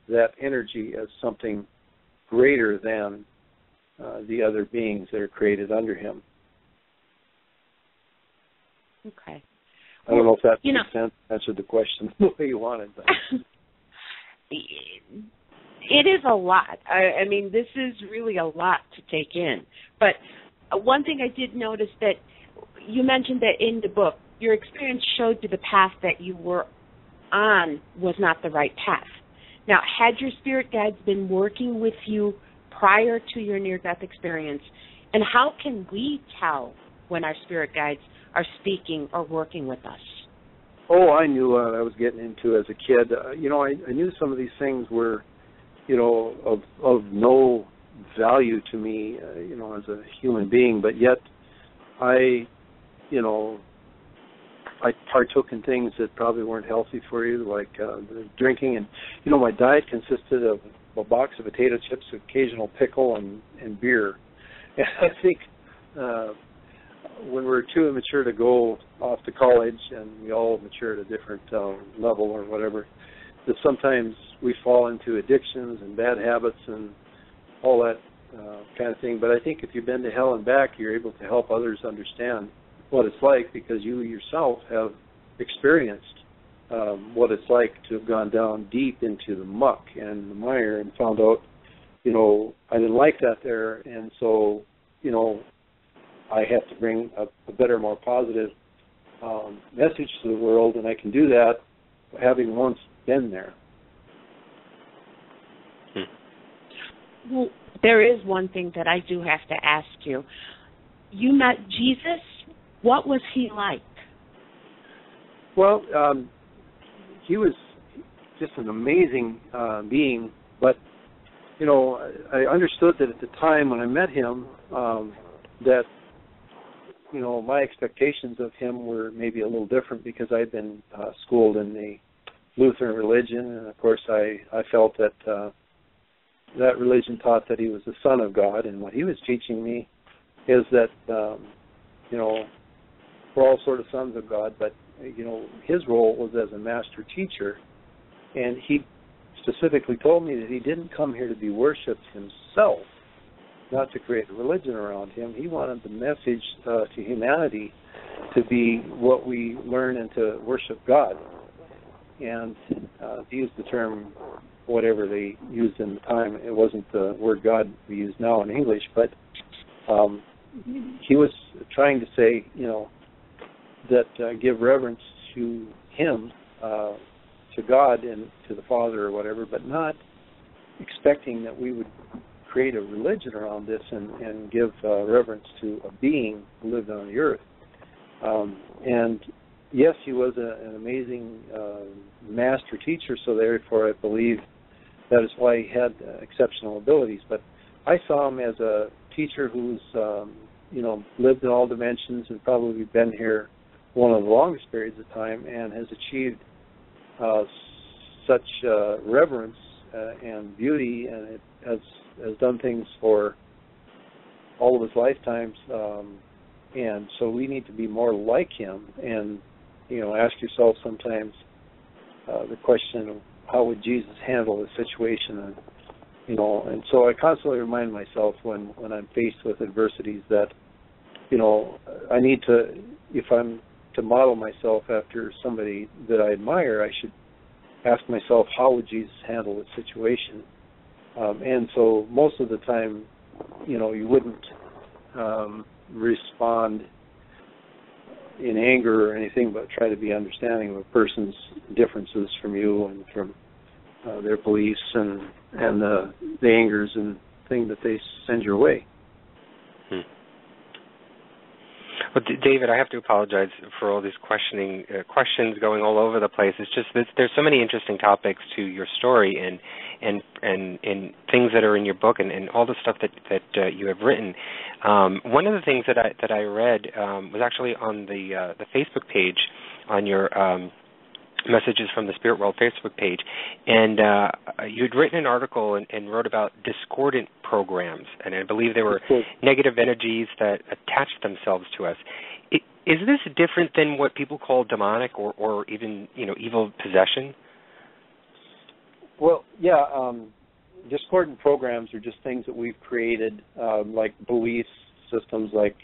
Speaker 5: that energy as something greater than the other beings that are created under him.
Speaker 4: Okay.
Speaker 5: I don't know if that makes sense, answered the question the way you wanted. But.
Speaker 4: It is a lot. I mean, this is really a lot to take in. But one thing I did notice that you mentioned that in the book, your experience showed you the path that you were on was not the right path. Now, had your spirit guides been working with you prior to your near-death experience, and how can we tell when our spirit guides are speaking or working with us?
Speaker 5: I knew what I was getting into as a kid. I knew some of these things were, of no value to me, as a human being, but yet I partook in things that probably weren't healthy for you, like drinking. And, my diet consisted of a box of potato chips, occasional pickle, and beer. And I think when we're too immature to go off to college, and we all mature at a different level or whatever, that sometimes we fall into addictions and bad habits and all that kind of thing. But I think if you've been to hell and back, you're able to help others understand what it's like, because you yourself have experienced what it's like to have gone down deep into the muck and the mire and found out, I didn't like that there, and so, I have to bring a better, more positive message to the world, and I can do that having once been there.
Speaker 4: Well, there is one thing that I do have to ask you. You met Jesus. What was he like?
Speaker 5: Well, he was just an amazing being, but, I understood that at the time when I met him, that, my expectations of him were maybe a little different, because I'd been schooled in the Lutheran religion, and of course I felt that that religion taught that he was the Son of God, and what he was teaching me is that, we're all sort of sons of God, but, his role was as a master teacher, and he specifically told me that he didn't come here to be worshipped himself, not to create a religion around him. He wanted the message to humanity to be what we learn and to worship God. And to use the term, whatever they used in the time, it wasn't the word God we use now in English, but he was trying to say, that give reverence to him, to God and to the Father or whatever, but not expecting that we would create a religion around this and give reverence to a being who lived on the earth. And yes, he was an amazing master teacher, so therefore I believe that is why he had exceptional abilities. But I saw him as a teacher who's, lived in all dimensions and probably been here one of the longest periods of time, and has achieved such reverence and beauty, and it has done things for all of his lifetimes, and so we need to be more like him, and ask yourself sometimes the question of how would Jesus handle the situation, and so I constantly remind myself when I'm faced with adversities that I need to, if I'm to model myself after somebody that I admire, I should ask myself, how would Jesus handle the situation? And so most of the time, you wouldn't respond in anger or anything, but try to be understanding of a person's differences from you and from their beliefs and the angers and things that they send your way.
Speaker 3: Well, David, I have to apologize for all these questions going all over the place. It's just there's so many interesting topics to your story and things that are in your book and all the stuff that you have written. One of the things that I read was actually on the Facebook page on your Messages from the Spirit World Facebook page, and you'd written an article and wrote about discordant programs, and I believe there were negative energies that attached themselves to us. Is this different than what people call demonic or even evil possession?
Speaker 5: Well, yeah, discordant programs are just things that we've created, like belief systems, like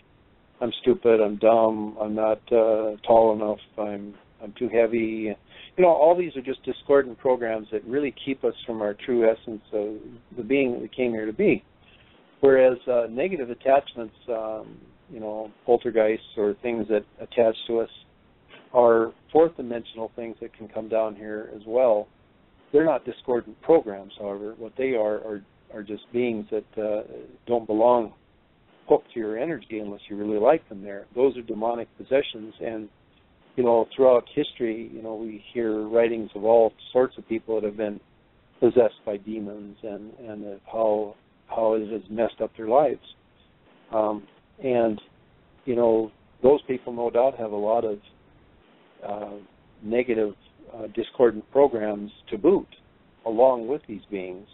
Speaker 5: I'm stupid, I'm dumb, I'm not tall enough, I'm too heavy. All these are just discordant programs that really keep us from our true essence of the being that we came here to be. Whereas negative attachments, poltergeists or things that attach to us are fourth dimensional things that can come down here as well. They're not discordant programs, however. What they are just beings that don't belong hooked to your energy unless you really like them there. Those are demonic possessions, and throughout history, we hear writings of all sorts of people that have been possessed by demons and how it has messed up their lives. And those people no doubt have a lot of negative discordant programs to boot along with these beings,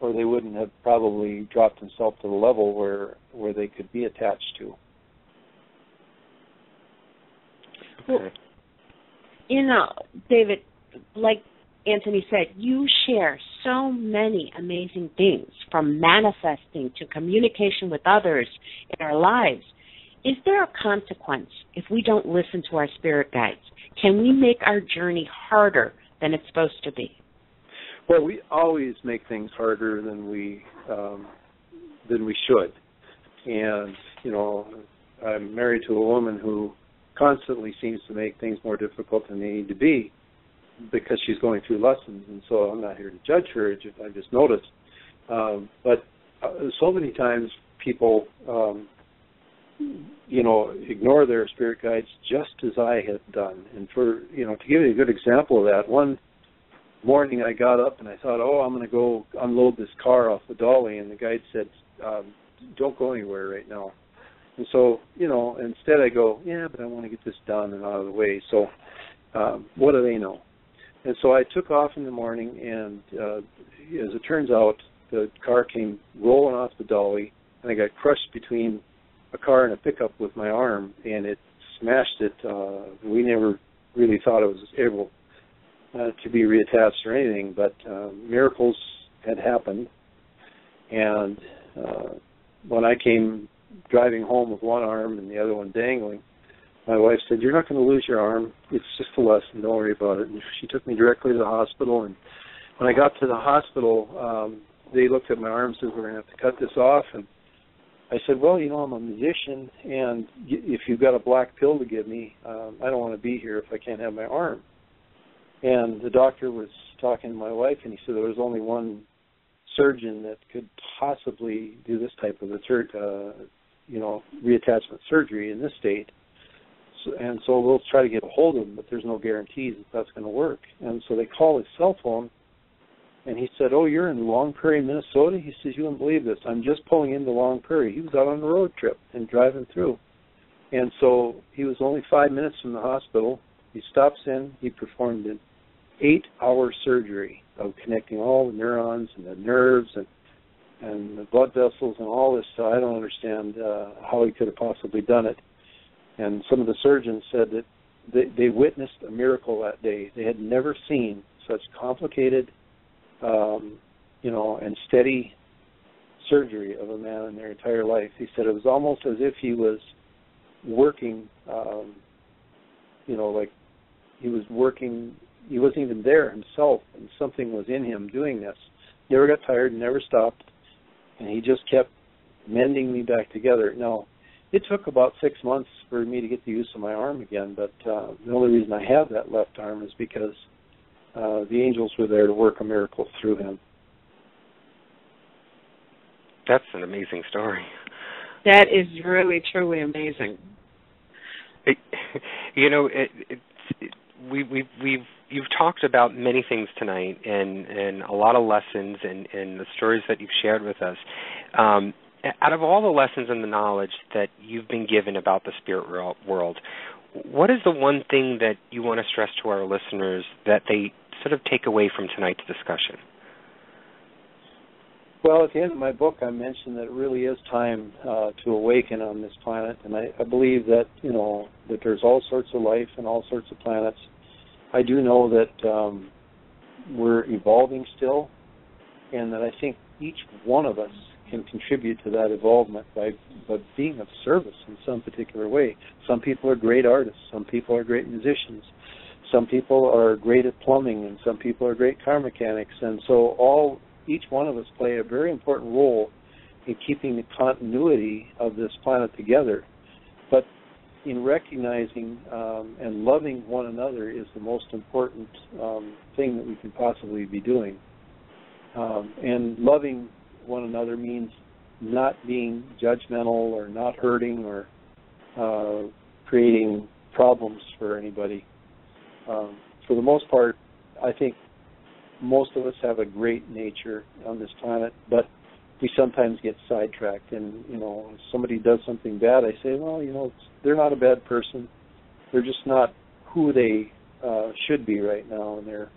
Speaker 5: or they wouldn't have probably dropped themselves to the level where they could be attached to.
Speaker 4: Well, David, like Anthony said, you share so many amazing things, from manifesting to communication with others in our lives. Is there a consequence if we don't listen to our spirit guides? Can we make our journey harder than it's supposed to be?
Speaker 5: Well, we always make things harder than we should. And, I'm married to a woman who constantly seems to make things more difficult than they need to be because she's going through lessons. And so I'm not here to judge her. I just noticed. But so many times people, ignore their spirit guides just as I had done. And to give you a good example of that, one morning I got up and I thought, I'm going to go unload this car off the dolly, and the guide said, don't go anywhere right now. And so, instead I go, but I want to get this done and out of the way. So what do they know? And so I took off in the morning, and as it turns out, the car came rolling off the dolly, and I got crushed between a car and a pickup with my arm, and it smashed it. We never really thought it was able to be reattached or anything, but miracles had happened. And when I came driving home with one arm and the other one dangling, my wife said, "You're not going to lose your arm. It's just a lesson. Don't worry about it." And she took me directly to the hospital. And when I got to the hospital, they looked at my arm and said, "We're going to have to cut this off." And I said, "Well, I'm a musician, and if you've got a black pill to give me, I don't want to be here if I can't have my arm." And the doctor was talking to my wife, and he said there was only one surgeon that could possibly do this type of reattachment surgery in this state. And so we'll try to get a hold of him, but there's no guarantees that that's going to work. And so they call his cell phone, and he said, "Oh, you're in Long Prairie, Minnesota?" He says, "You wouldn't believe this. I'm just pulling into Long Prairie." He was out on a road trip and driving through. And so he was only 5 minutes from the hospital. He stops in. He performed an 8-hour surgery of connecting all the neurons and the nerves and the blood vessels and all this. So I don't understand how he could have possibly done it. And some of the surgeons said that they witnessed a miracle that day. They had never seen such complicated, and steady surgery of a man in their entire life. He said it was almost as if he was working, like he was working. He wasn't even there himself, and something was in him doing this. Never got tired, never stopped, and he just kept mending me back together. Now, it took about 6 months for me to get the use of my arm again, but the only reason I have that left arm is because the angels were there to work a miracle through him.
Speaker 3: That's an amazing story.
Speaker 4: That is really, truly amazing.
Speaker 3: You've talked about many things tonight, and a lot of lessons and the stories that you've shared with us. Out of all the lessons and the knowledge that you've been given about the spirit world, what is the one thing that you want to stress to our listeners that they sort of take away from tonight's discussion?
Speaker 5: Well, at the end of my book, I mentioned that it really is time to awaken on this planet, and I believe that that there's all sorts of life and all sorts of planets. I do know that we're evolving still, and that I think each one of us can contribute to that evolvement by being of service in some particular way. Some people are great artists, some people are great musicians, some people are great at plumbing, and some people are great car mechanics, and so each one of us play a very important role in keeping the continuity of this planet together. But in recognizing and loving one another is the most important thing that we can possibly be doing. And loving one another means not being judgmental or not hurting or creating problems for anybody. For the most part, I think most of us have a great nature on this planet, but we sometimes get sidetracked. And, if somebody does something bad, I say, well, they're not a bad person. They're just not who they should be right now, and they're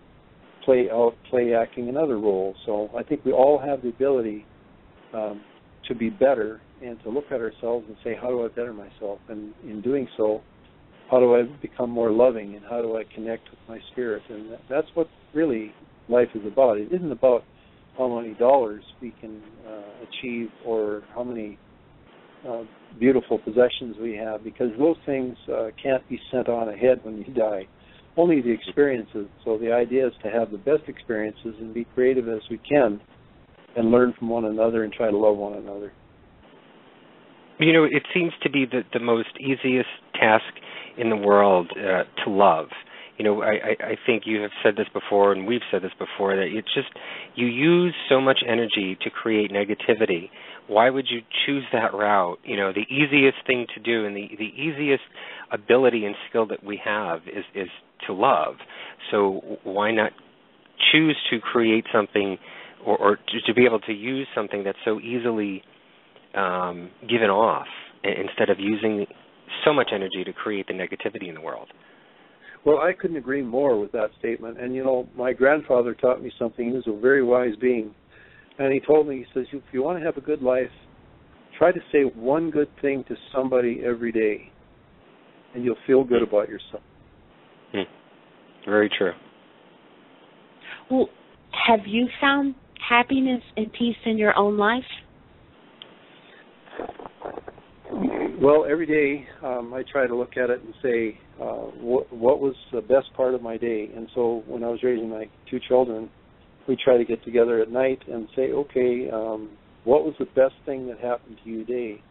Speaker 5: play acting another role. So I think we all have the ability to be better and to look at ourselves and say, how do I better myself? And in doing so, how do I become more loving, and how do I connect with my spirit? And that's what really life is about. It isn't about how many dollars we can achieve or how many beautiful possessions we have, because those things can't be sent on ahead when you die. Only the experiences. So the idea is to have the best experiences and be creative as we can and learn from one another and try to love one another.
Speaker 3: It seems to be the most easiest task in the world to love. I think you have said this before, and we've said this before, that it's just, you use so much energy to create negativity. Why would you choose that route? The easiest thing to do and the easiest ability and skill that we have is to love. So why not choose to create something or to be able to use something that's so easily given off instead of using so much energy to create the negativity in the world?
Speaker 5: Well, I couldn't agree more with that statement. And, my grandfather taught me something. He was a very wise being. And he told me, he says, if you want to have a good life, try to say one good thing to somebody every day, and you'll feel good about yourself.
Speaker 3: Very true.
Speaker 4: Well, have you found happiness and peace in your own life?
Speaker 5: Well, every day I try to look at it and say, what was the best part of my day? And so when I was raising my two children, we try to get together at night and say, okay, what was the best thing that happened to you today?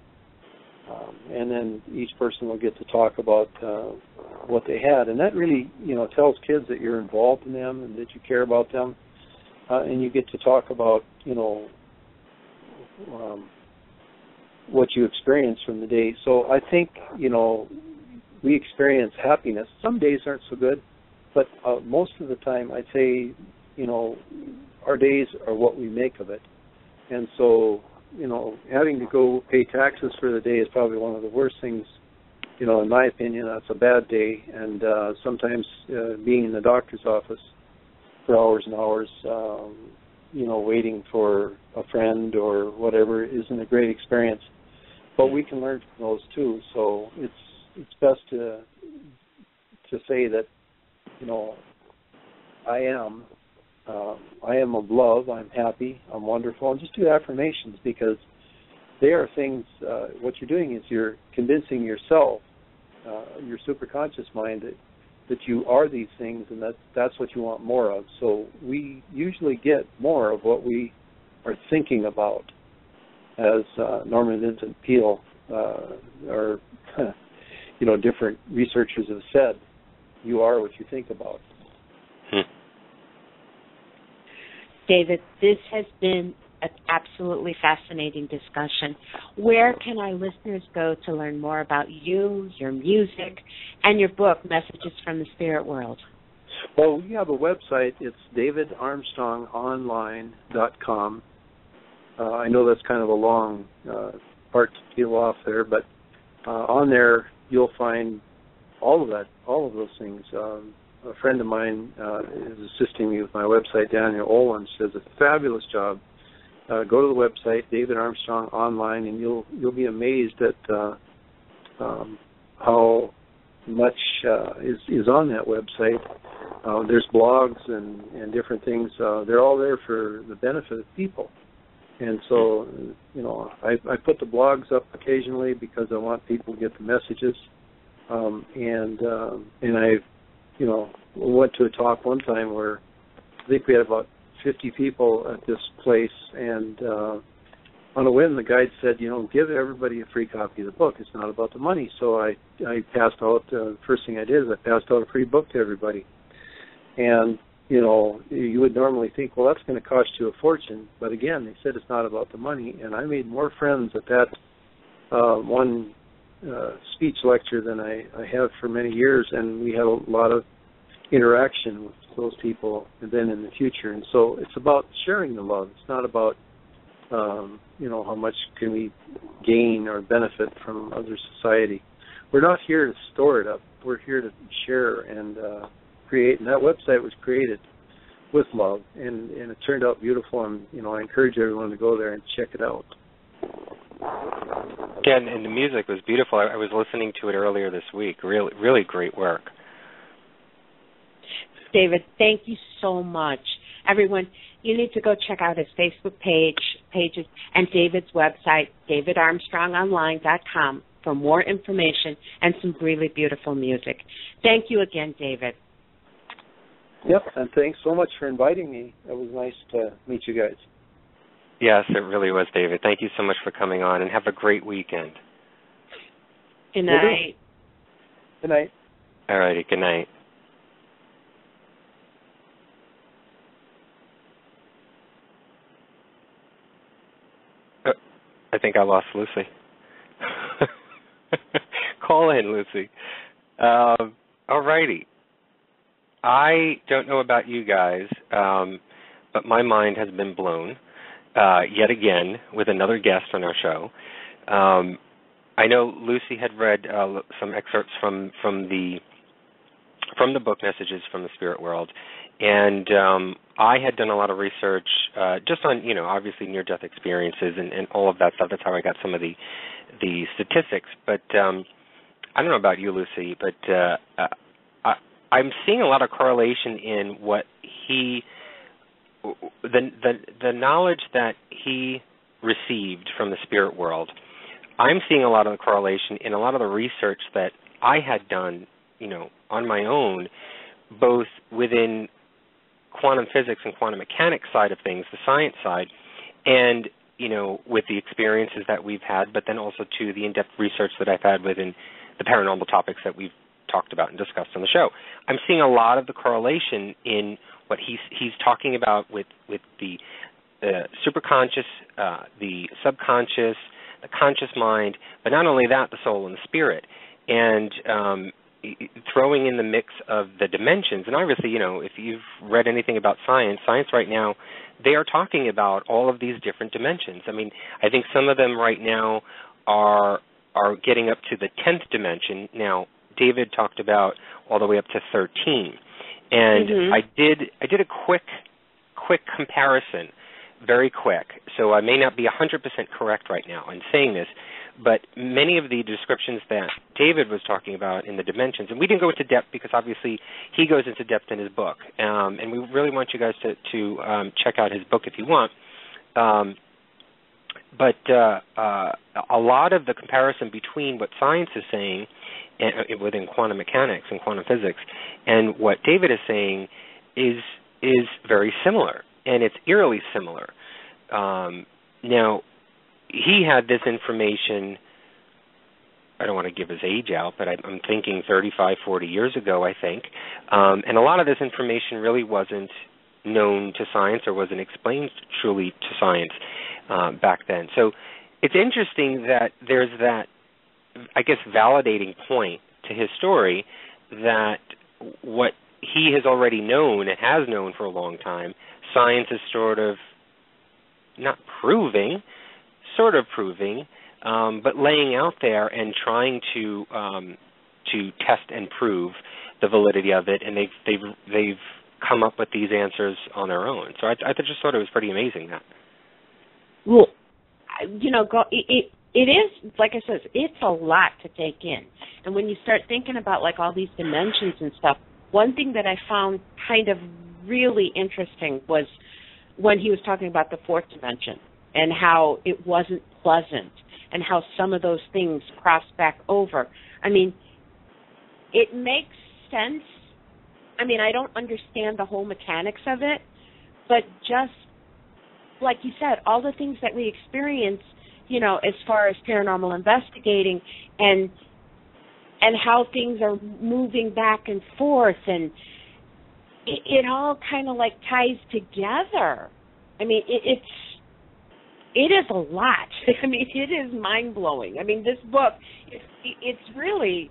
Speaker 5: And then each person will get to talk about what they had. And that really, tells kids that you're involved in them and that you care about them. And you get to talk about, what you experienced from the day. So I think, we experience happiness. Some days aren't so good, but most of the time I'd say, our days are what we make of it. And so, having to go pay taxes for the day is probably one of the worst things, in my opinion. That's a bad day. And sometimes being in the doctor's office for hours and hours, waiting for a friend or whatever isn't a great experience. But we can learn from those too. So it's best to say that, I am of love, I'm happy, I'm wonderful, and just do affirmations, because they are things, what you're doing is you're convincing yourself, your superconscious mind, that you are these things, and that's what you want more of. So we usually get more of what we are thinking about, as Norman Vincent Peale or different researchers have said. You are what you think about.
Speaker 4: David, this has been an absolutely fascinating discussion. Where can our listeners go to learn more about you, your music, and your book, Messages from the Spirit World?
Speaker 5: Well, we have a website. It's davidarmstrongonline.com. I know that's kind of a long part to peel off there, but on there you'll find all of those things. A friend of mine is assisting me with my website, Daniel Olin, does a fabulous job. Go to the website, David Armstrong Online, and you'll be amazed at how much is on that website. There's blogs and different things. They're all there for the benefit of people. And so, I put the blogs up occasionally because I want people to get the messages. And I went to a talk one time where I think we had about 50 people at this place, and on a whim, the guide said, give everybody a free copy of the book. It's not about the money. So I passed out, first thing I did is I passed out a free book to everybody. And, you would normally think, well, that's going to cost you a fortune. But again, they said it's not about the money. And I made more friends at that one speech lecture than I have for many years, and we have a lot of interaction with those people and then in the future. And so it's about sharing the love. It's not about how much can we gain or benefit from other society. We're not here to store it up. We're here to share and create. And that website was created with love, and it turned out beautiful. And I encourage everyone to go there and check it out.
Speaker 3: Yeah, and the music was beautiful. I was listening to it earlier this week. Really, really great work. David,
Speaker 4: thank you so much. Everyone, you need to go check out his Facebook pages, and David's website, davidarmstrongonline.com, for more information and some really beautiful music. Thank you again, David.
Speaker 5: Yep, and thanks so much for inviting me. It was nice to meet you guys.
Speaker 3: Yes, it really was, David. Thank you so much for coming on, and have a great weekend.
Speaker 4: Good night.
Speaker 5: Good night.
Speaker 3: All righty, good night. I think I lost Lucy. Call in, Lucy. All righty. I don't know about you guys, but my mind has been blown yet again with another guest on our show. I know Lucy had read some excerpts from the book Messages from the Spirit World, and I had done a lot of research just on, obviously near-death experiences and all of that stuff. That's how I got some of the statistics. But I don't know about you, Lucy, but I'm seeing a lot of correlation in what the knowledge that he received from the spirit world. I'm seeing a lot of the correlation in a lot of the research that I had done, on my own, both within quantum physics and quantum mechanics side of things, the science side, and, with the experiences that we've had, but then also to the in-depth research that I've had within the paranormal topics that we've talked about and discussed on the show. I'm seeing a lot of the correlation in what he's talking about with the superconscious, the subconscious, the conscious mind, but not only that, the soul and the spirit. And throwing in the mix of the dimensions. And obviously, if you've read anything about science right now, they are talking about all of these different dimensions. I mean, I think some of them right now are getting up to the 10th dimension. Now, David talked about all the way up to 13. And I did a quick comparison, very quick. So I may not be 100% correct right now in saying this, but many of the descriptions that David was talking about in the dimensions, and we didn't go into depth because obviously he goes into depth in his book, and we really want you guys to check out his book if you want. But a lot of the comparison between what science is saying within quantum mechanics and quantum physics and what David is saying is very similar, and it's eerily similar. Now, he had this information, I don't want to give his age out, but I'm thinking 35, 40 years ago, I think. And a lot of this information really wasn't known to science or wasn't explained truly to science back then. So it's interesting that there's that, I guess, validating point to his story that what he has already known and has known for a long time, science is sort of not proving, sort of proving, but laying out there and trying to test and prove the validity of it, and they've come up with these answers on their own. So I just thought it was pretty amazing that.
Speaker 4: Well, it is, like I said, it's a lot to take in. And when you start thinking about like all these dimensions and stuff, one thing that I found kind of really interesting was when he was talking about the fourth dimension and how it wasn't pleasant and how some of those things crossed back over. I mean, it makes sense. I mean, I don't understand the whole mechanics of it, but just like you said, all the things that we experience, as far as paranormal investigating and how things are moving back and forth, and it all kind of like ties together. I mean, it is a lot. I mean, it is mind-blowing. I mean, this book, it's really,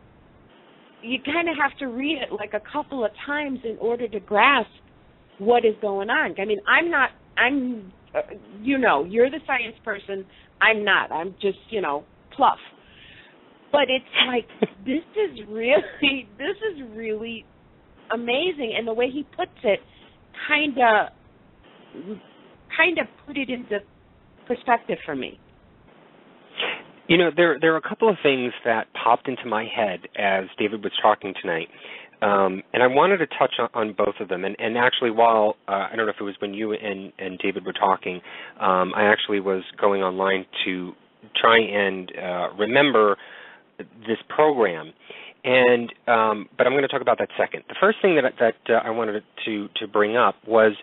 Speaker 4: you kind of have to read it like a couple of times in order to grasp what is going on. I mean, you're the science person. I'm not. I'm just, fluff. But it's like, this is really amazing. And the way he puts it kind of put it into perspective for me.
Speaker 3: There are a couple of things that popped into my head as David was talking tonight, and I wanted to touch on both of them. And actually, while I don't know if it was when you and David were talking, I actually was going online to try and remember this program. And but I'm going to talk about that second. The first thing that I wanted to bring up was,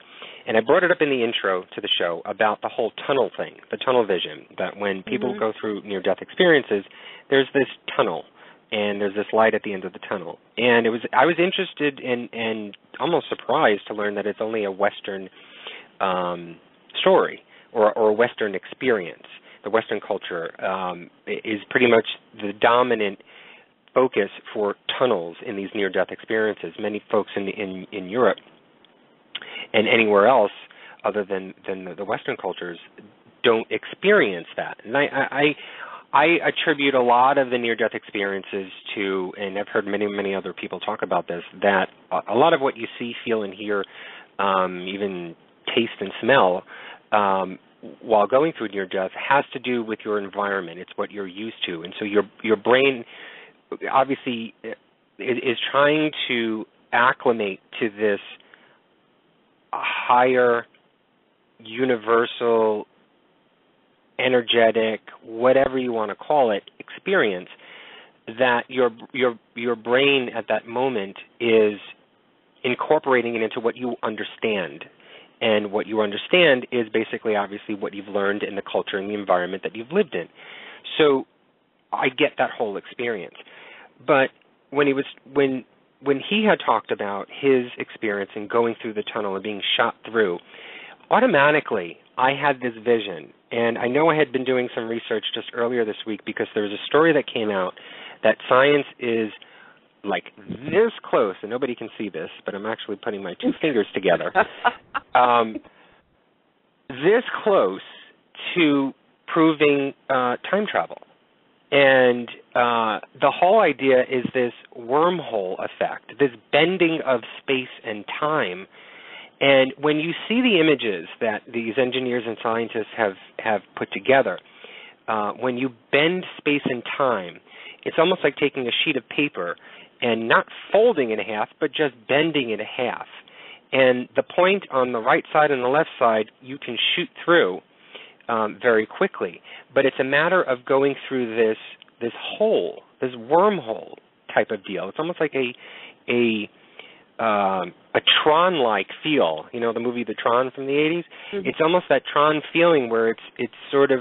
Speaker 3: and I brought it up in the intro to the show, about the whole tunnel thing, the tunnel vision, that when people go through near-death experiences, there's this tunnel, and there's this light at the end of the tunnel. And I was interested and almost surprised to learn that it's only a Western story or a Western experience. The Western culture is pretty much the dominant focus for tunnels in these near-death experiences. Many folks in Europe and anywhere else other than the Western cultures don't experience that. And I attribute a lot of the near-death experiences to, and I've heard many other people talk about this, that a lot of what you see, feel, and hear, even taste and smell, while going through near-death has to do with your environment. It's what you're used to. And so your brain obviously is trying to acclimate to this higher, universal, energetic, whatever you want to call it, experience that your brain at that moment is incorporating it into what you understand. And what you understand is basically, obviously, what you've learned in the culture and the environment that you've lived in. So I get that whole experience. But when he had talked about his experience in going through the tunnel and being shot through, automatically I had this vision. And I know I had been doing some research just earlier this week because there was a story that came out that science is like this close, and nobody can see this, but I'm actually putting my two fingers together, this close to proving time travel. And the whole idea is this wormhole effect, this bending of space and time. And when you see the images that these engineers and scientists have put together, when you bend space and time, it's almost like taking a sheet of paper and not folding it in half, but just bending it in half. And the point on the right side and the left side, you can shoot through very quickly. But it's a matter of going through this hole, this wormhole type of deal. It's almost like a Tron-like feel. You know, the movie The Tron from the 80s? Mm-hmm. It's almost that Tron feeling where it's sort of,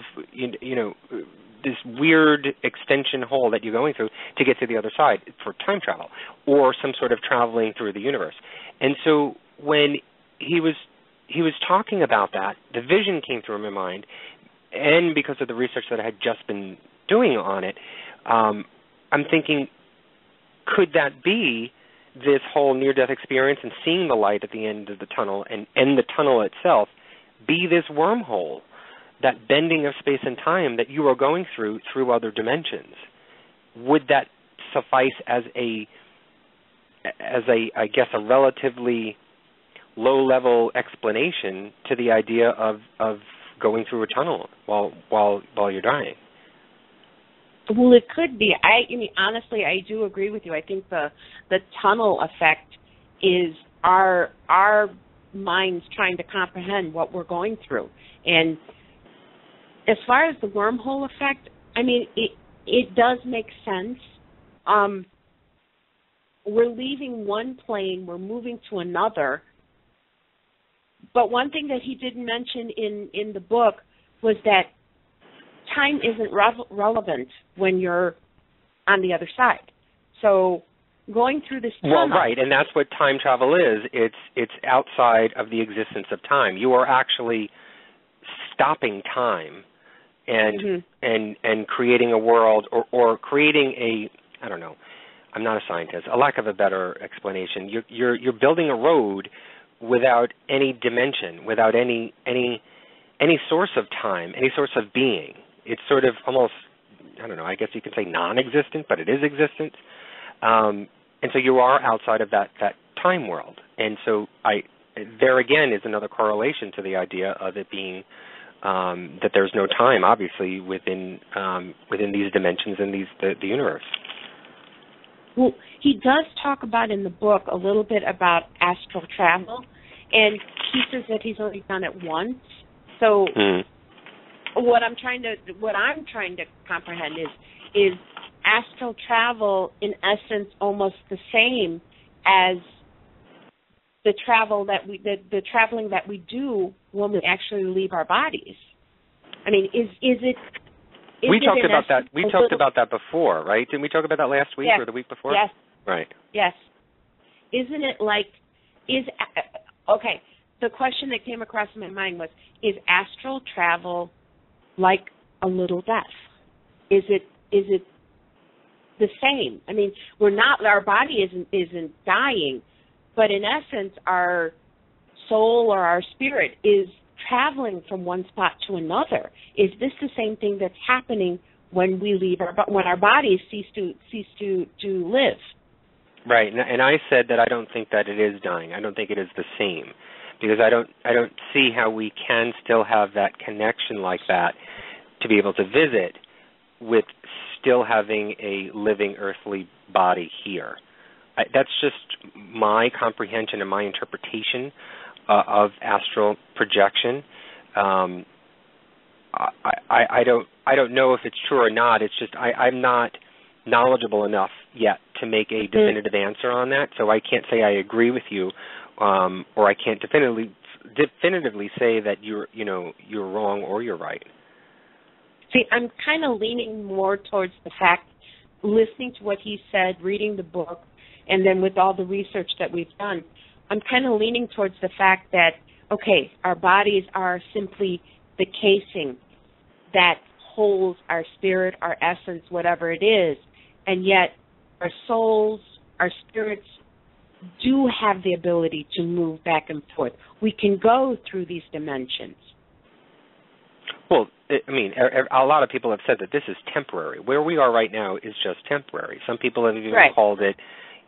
Speaker 3: this weird extension hole that you're going through to get to the other side for time travel or some sort of traveling through the universe. And so when he was talking about that, the vision came through my mind, and because of the research that I had just been doing on it, I'm thinking, could that be this whole near-death experience and seeing the light at the end of the tunnel and the tunnel itself be this wormhole, that bending of space and time that you are going through other dimensions? Would that suffice as I guess, a relatively low-level explanation to the idea of going through a tunnel while you're dying?
Speaker 4: Well, it could be. I mean, honestly, I do agree with you. I think the tunnel effect is our minds trying to comprehend what we're going through. And as far as the wormhole effect, I mean, it does make sense. We're leaving one plane, we're moving to another. But one thing that he didn't mention in the book was that time isn't relevant when you're on the other side. So going through this tunnel...
Speaker 3: Well, right, and that's what time travel is. It's outside of the existence of time. You are actually stopping time and creating a world or creating a, I don't know, I'm not a scientist, a lack of a better explanation. You're building a road without any dimension, without any source of time, any source of being. It's sort of almost, I don't know, I guess you could say non-existent, but it is existent. And so you are outside of that time world. And so there again is another correlation to the idea of it being that there's no time, obviously, within these dimensions and the universe.
Speaker 4: Well, he does talk about in the book a little bit about astral travel, and he says that he's only done it once. So what I'm trying to comprehend is astral travel in essence almost the same as the traveling that we do when we actually leave our bodies. I mean, is it?
Speaker 3: We talked about that. We talked about that before, right? Didn't we talk about that last week or the week before?
Speaker 4: Yes.
Speaker 3: Right.
Speaker 4: Yes. Isn't it like okay? The question that came across my mind was: is astral travel like a little death? Is it the same? I mean, our body isn't dying, but in essence, our soul or our spirit is traveling from one spot to another. Is this the same thing that's happening when we leave when our bodies cease to live?
Speaker 3: Right, and I said that I don't think that it is dying. I don't think it is the same, because I don't see how we can still have that connection like that to be able to visit with still having a living earthly body here. That's just my comprehension and my interpretation of astral projection. I don't know if it's true or not. It's just I'm not knowledgeable enough yet to make a definitive answer on that. So I can't say I agree with you, or I can't definitively say that you're wrong or you're right.
Speaker 4: See, I'm kind of leaning more towards the fact, listening to what he said, reading the book, and then with all the research that we've done, I'm kind of leaning towards the fact that, okay, our bodies are simply the casing that holds our spirit, our essence, whatever it is, and yet our souls, our spirits do have the ability to move back and forth. We can go through these dimensions.
Speaker 3: Well, I mean, a lot of people have said that this is temporary. Where we are right now is just temporary. Some people have even called it,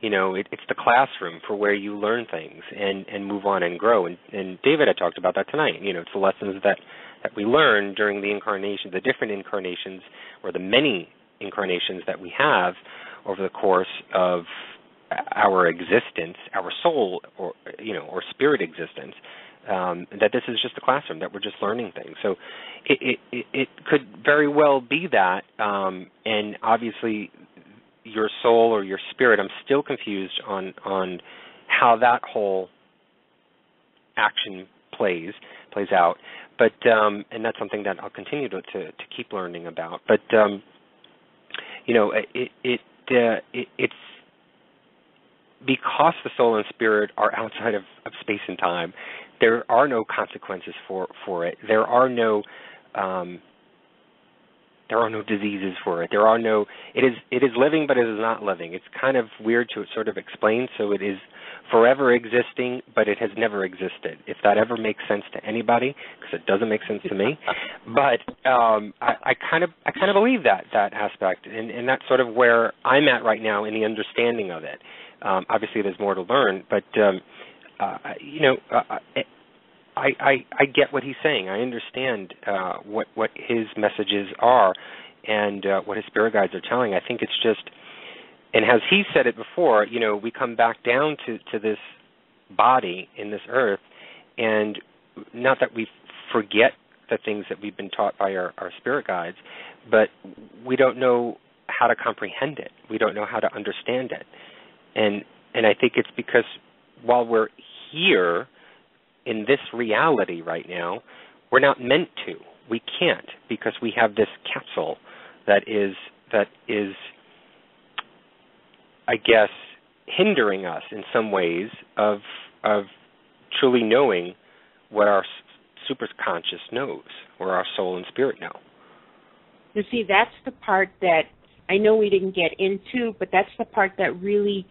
Speaker 3: it's the classroom for where you learn things and move on and grow. And David had talked about that tonight. It's the lessons that we learn during the incarnation, the different incarnations, or the many incarnations that we have over the course of our existence, our soul or spirit existence. That this is just a classroom, that we're just learning things. So it could very well be that, and obviously your soul or your spirit, I'm still confused on how that whole action plays out. But and that's something that I'll continue to keep learning about. But it's because the soul and spirit are outside of space and time. There are no consequences for it. There are no diseases for it. There are no. It is living, but it is not living. It's kind of weird to sort of explain. So it is forever existing, but it has never existed. If that ever makes sense to anybody, because it doesn't make sense to me. But I kind of believe that aspect, and that's sort of where I'm at right now in the understanding of it. Obviously, there's more to learn, but I get what he's saying. I understand what his messages are and what his spirit guides are telling. I think it's just, and as he said it before, we come back down to this body in this earth, and not that we forget the things that we've been taught by our spirit guides, but we don't know how to comprehend it. We don't know how to understand it. And I think it's because while we're here in this reality right now, we're not meant to. We can't, because we have this capsule that is I guess hindering us in some ways of truly knowing what our superconscious knows, or our soul and spirit know.
Speaker 4: You see, that's the part that I know we didn't get into, but that's the part that really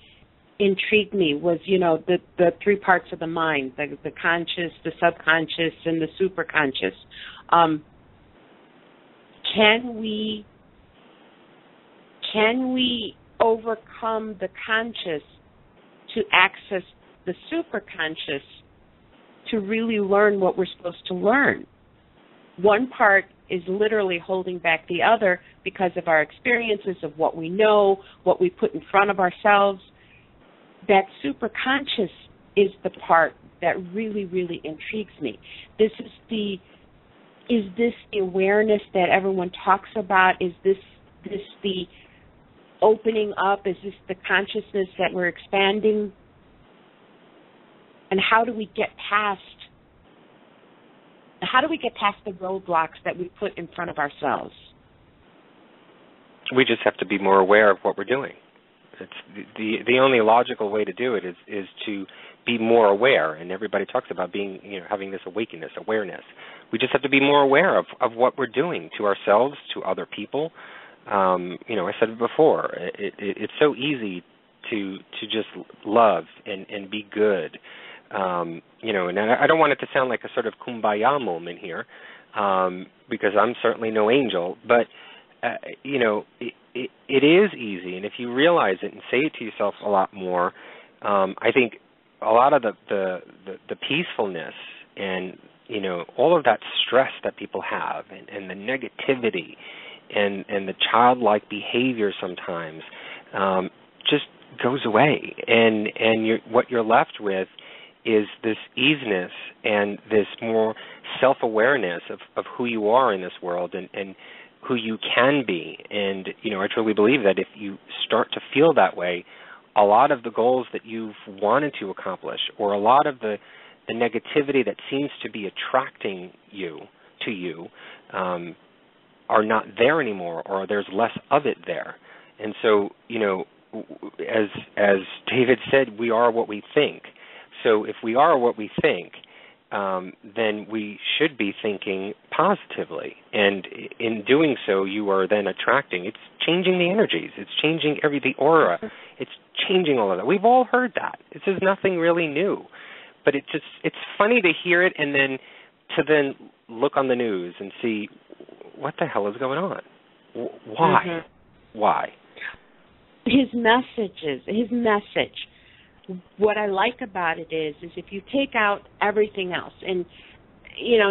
Speaker 4: intrigued me was, the three parts of the mind, the conscious, the subconscious, and the superconscious. Can we overcome the conscious to access the superconscious to really learn what we're supposed to learn? One part is literally holding back the other because of our experiences of what we know, what we put in front of ourselves. That superconscious is the part that really, really intrigues me. Is this the awareness that everyone talks about? Is this the opening up? Is this the consciousness that we're expanding? And how do we get past the roadblocks that we put in front of ourselves?
Speaker 3: We just have to be more aware of what we're doing. It's the only logical way to do it is to be more aware, and everybody talks about being, having this awareness. We just have to be more aware of what we're doing to ourselves, to other people. I said it before. It's so easy to just love and be good. And I don't want it to sound like a sort of kumbaya moment here, because I'm certainly no angel, but it is easy, and if you realize it and say it to yourself a lot more, I think a lot of the peacefulness and all of that stress that people have and the negativity and the childlike behavior sometimes just goes away, and what you're left with is this easiness and this more self-awareness of who you are in this world and who you can be. And, I truly believe that if you start to feel that way, a lot of the goals that you've wanted to accomplish or a lot of the negativity that seems to be attracting you are not there anymore, or there's less of it there. And so, as David said, we are what we think. So if we are what we think, then we should be thinking positively. And in doing so, you are then attracting. It's changing the energies. It's changing the aura. It's changing all of that. We've all heard that. This is nothing really new. But it's funny to hear it and then to look on the news and see what the hell is going on. Why?
Speaker 4: Mm-hmm.
Speaker 3: Why?
Speaker 4: His message. What I like about it is if you take out everything else, and,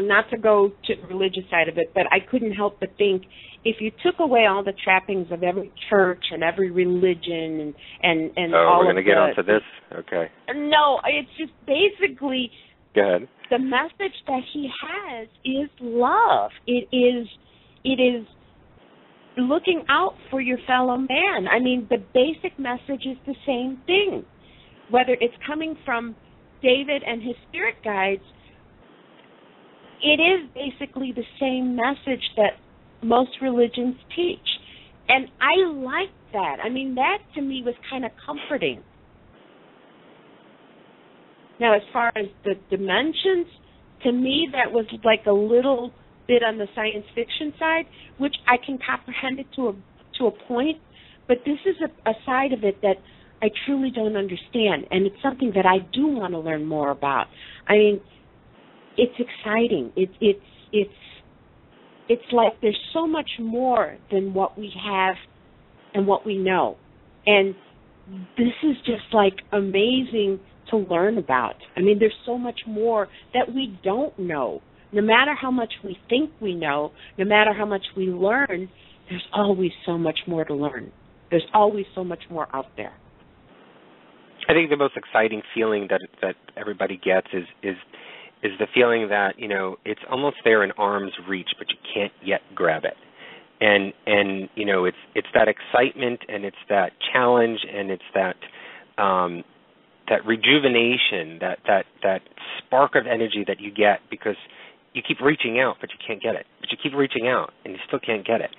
Speaker 4: not to go to the religious side of it, but I couldn't help but think if you took away all the trappings of every church and every religion and all
Speaker 3: we're going to get onto this? Okay.
Speaker 4: No, it's just basically
Speaker 3: Go ahead.
Speaker 4: The message that he has is love. It is looking out for your fellow man. I mean, the basic message is the same thing. Whether it's coming from David and his spirit guides, it is basically the same message that most religions teach. And I like that. I mean, that to me was kind of comforting. Now, as far as the dimensions, to me that was like a little bit on the science fiction side, which I can comprehend it to a point, but this is a side of it that I truly don't understand, and it's something that I do want to learn more about. I mean, it's exciting. It's like there's so much more than what we have and what we know, and this is just like amazing to learn about. I mean, there's so much more that we don't know. No matter how much we think we know, no matter how much we learn, there's always so much more to learn. There's always so much more out there.
Speaker 3: I think the most exciting feeling that everybody gets is the feeling that, it's almost there in arm's reach, but you can't yet grab it. And it's that excitement, and it's that challenge, and it's that rejuvenation, that spark of energy that you get because you keep reaching out, but you can't get it. But you keep reaching out, and you still can't get it.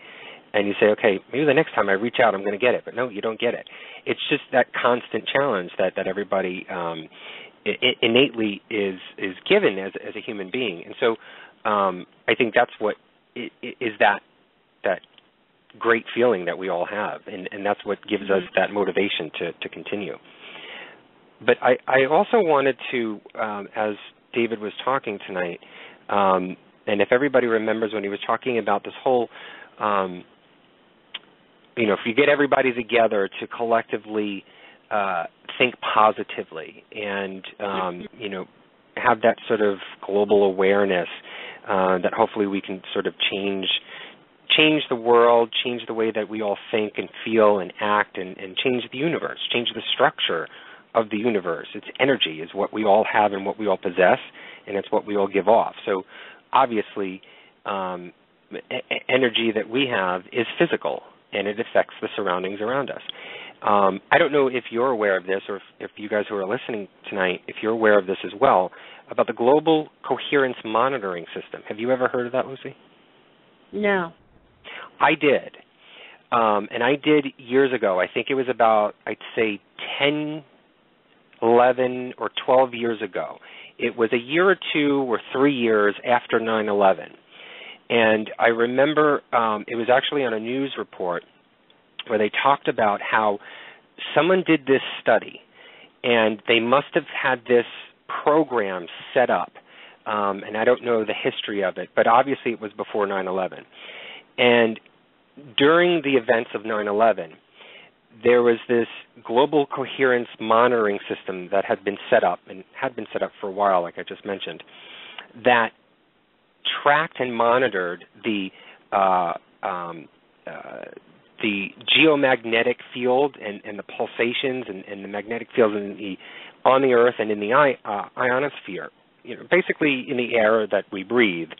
Speaker 3: And you say, okay, maybe the next time I reach out, I'm going to get it. But no, you don't get it. It's just that constant challenge that everybody innately is given as a human being. And so I think that's what is that great feeling that we all have, and that's what gives us that motivation to continue. But I also wanted to, as David was talking tonight, and if everybody remembers when he was talking about this whole, if you get everybody together to collectively think positively and, have that sort of global awareness, that hopefully we can sort of change the world, change the way that we all think and feel and act, and change the universe, change the structure of the universe. It's energy is what we all have and what we all possess, and it's what we all give off. So obviously, energy that we have is physical, and it affects the surroundings around us. I don't know if you're aware of this, or if you guys who are listening tonight, if you're aware of this as well, about the Global Coherence Monitoring System. Have you ever heard of that, Lucy?
Speaker 4: No.
Speaker 3: I did. And I did years ago. I think it was about, I'd say, 10, 11, or 12 years ago. It was a year or 2 or 3 years after 9/11. And I remember it was actually on a news report where they talked about how someone did this study, and they must have had this program set up. And I don't know the history of it, but obviously it was before 9/11. And during the events of 9/11, there was this global coherence monitoring system that had been set up, and had been set up for a while, like I just mentioned, that tracked and monitored the geomagnetic field and the pulsations and the magnetic fields on the Earth and in the ionosphere, basically in the air that we breathe.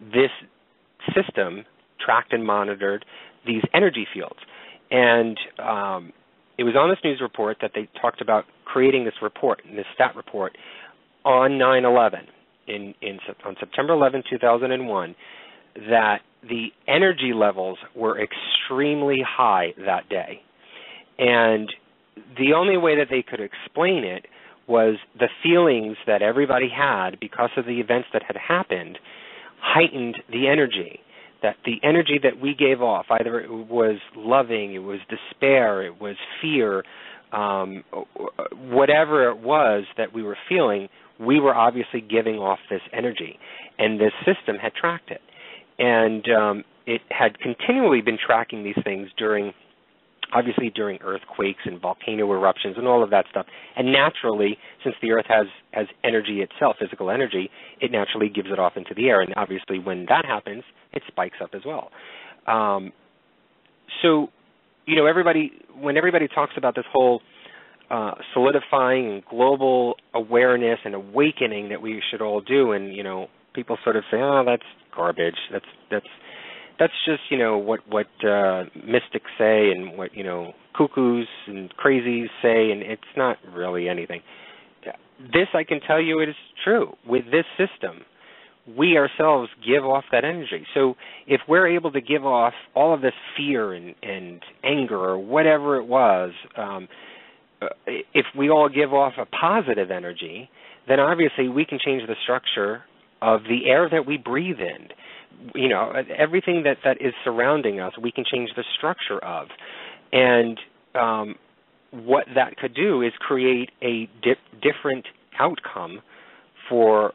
Speaker 3: This system tracked and monitored these energy fields. And it was on this news report that they talked about creating this report, this stat report, on 9/11, on September 11, 2001, that the energy levels were extremely high that day. And the only way that they could explain it was the feelings that everybody had because of the events that had happened heightened the energy. That the energy that we gave off, either it was loving, it was despair, it was fear, whatever it was that we were feeling, we were obviously giving off this energy. And this system had tracked it. And it had continually been tracking these things during earthquakes and volcano eruptions and all of that stuff. And naturally, since the Earth has energy itself, physical energy, it naturally gives it off into the air. And obviously when that happens, it spikes up as well. So, when everybody talks about this whole solidifying and global awareness and awakening that we should all do, and, people sort of say, oh, that's garbage. That's just, what mystics say and what, cuckoos and crazies say, and it's not really anything. This, I can tell you, it is true. With this system, we ourselves give off that energy. So if we're able to give off all of this fear and anger or whatever it was, if we all give off a positive energy, then obviously we can change the structure of the air that we breathe in. Everything that is surrounding us, we can change the structure of. And what that could do is create a different outcome for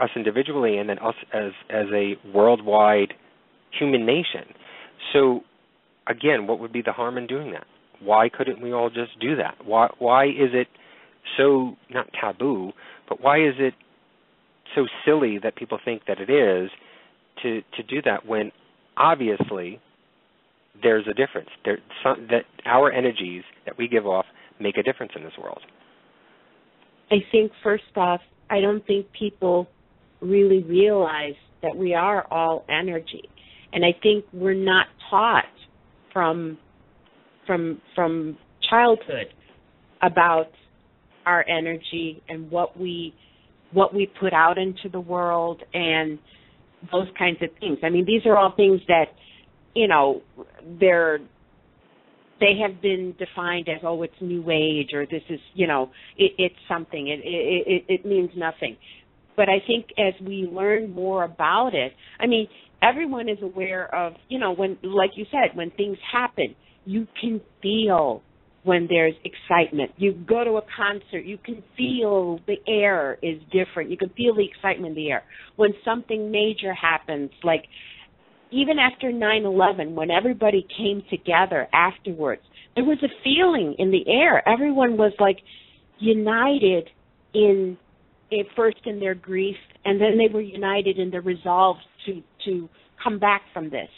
Speaker 3: us individually, and then us as a worldwide human nation. So, again, what would be the harm in doing that? Why couldn't we all just do that? Why is it so, not taboo, but why is it so silly that people think that it is to do that when obviously there's a difference. That our energies that we give off make a difference in this world.
Speaker 4: I think, first off, I don't think people really realize that we are all energy. And I think we're not taught from childhood about our energy and what we put out into the world and those kinds of things. I mean, these are all things that, they have been defined as, it's new age, or this is, it's something. It means nothing. But I think as we learn more about it, I mean, everyone is aware of, when, like you said, when things happen, you can feel when there's excitement. You go to a concert, you can feel the air is different. You can feel the excitement in the air. When something major happens, like even after 9/11, when everybody came together afterwards, there was a feeling in the air. Everyone was like united first in their grief, and then they were united in their resolve to come back from this.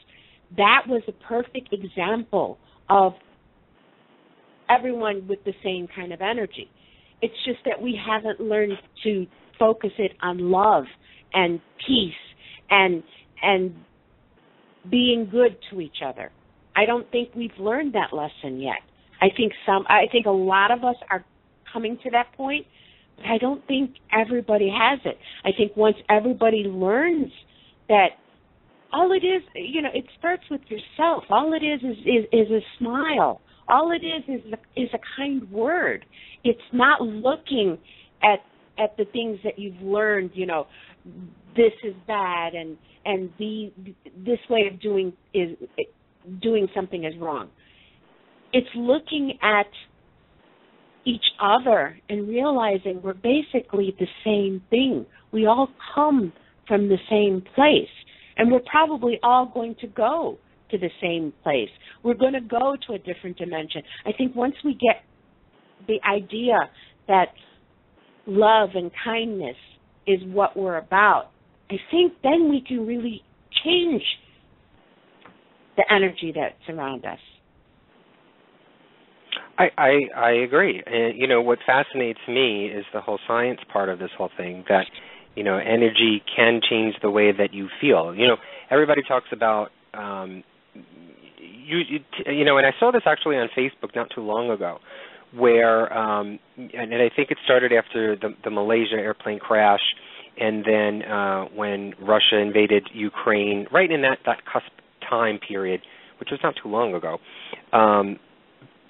Speaker 4: That was a perfect example of everyone with the same kind of energy. It's just that we haven't learned to focus it on love and peace and being good to each other. I don't think we've learned that lesson yet. I think a lot of us are coming to that point, but I don't think everybody has it. I think once everybody learns that all it is, it starts with yourself. All it is a smile. All it is a kind word. It's not looking at the things that you've learned, this is bad and this way of doing something is wrong. It's looking at each other and realizing we're basically the same thing. We all come from the same place, and we're probably all going to go to the same place. We're going to go to a different dimension. I think once we get the idea that love and kindness is what we're about, I think then we can really change the energy that's around us.
Speaker 3: I agree. And, what fascinates me is the whole science part of this whole thing, that, energy can change the way that you feel. Everybody talks about, and I saw this actually on Facebook not too long ago, where, and I think it started after the Malaysia airplane crash, and then when Russia invaded Ukraine, right in that cusp time period, which was not too long ago,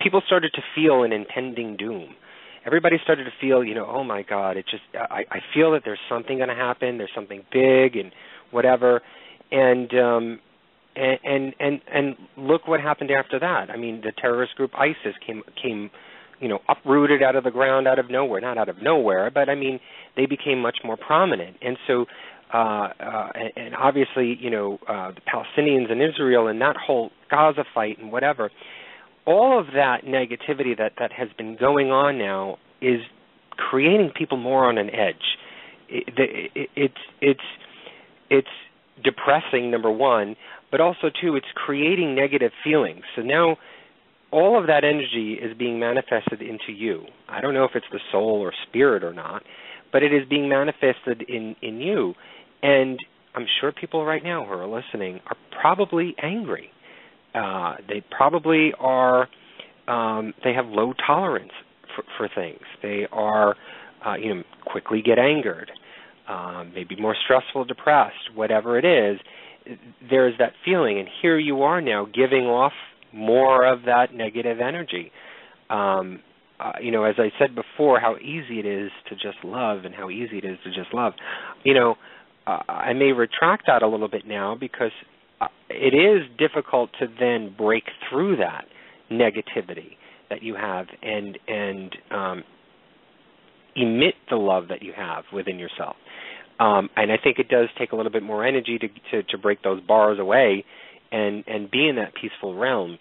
Speaker 3: people started to feel an impending doom. Everybody started to feel, oh my God, I feel that there's something going to happen, there's something big and whatever, and look what happened after that. I mean, the terrorist group ISIS came, uprooted out of the ground, out of nowhere. Not out of nowhere, but I mean, they became much more prominent. And so, and obviously, the Palestinians and Israel and that whole Gaza fight and whatever, all of that negativity that has been going on now is creating people more on an edge. It's depressing, number one, but also, too, it's creating negative feelings. So now all of that energy is being manifested into you. I don't know if it's the soul or spirit or not, but it is being manifested in you. And I'm sure people right now who are listening are probably angry. They probably are, they have low tolerance for things. They are, quickly get angered, maybe more stressful, depressed, whatever it is. There's that feeling, and here you are now giving off more of that negative energy. As I said before, how easy it is to just love and how easy it is to just love. I may retract that a little bit now because it is difficult to then break through that negativity that you have and emit the love that you have within yourself. And I think it does take a little bit more energy to break those bars away and be in that peaceful realm.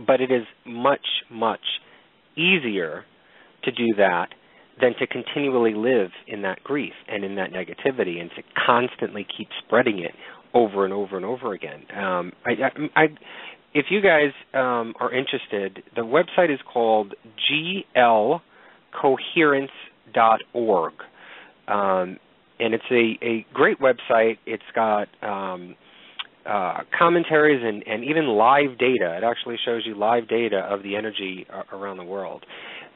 Speaker 3: But it is much, much easier to do that than to continually live in that grief and in that negativity and to constantly keep spreading it over and over and over again. If you guys are interested, the website is called glcoherence.org. And it's a great website. It's got commentaries and even live data. It actually shows you live data of the energy around the world.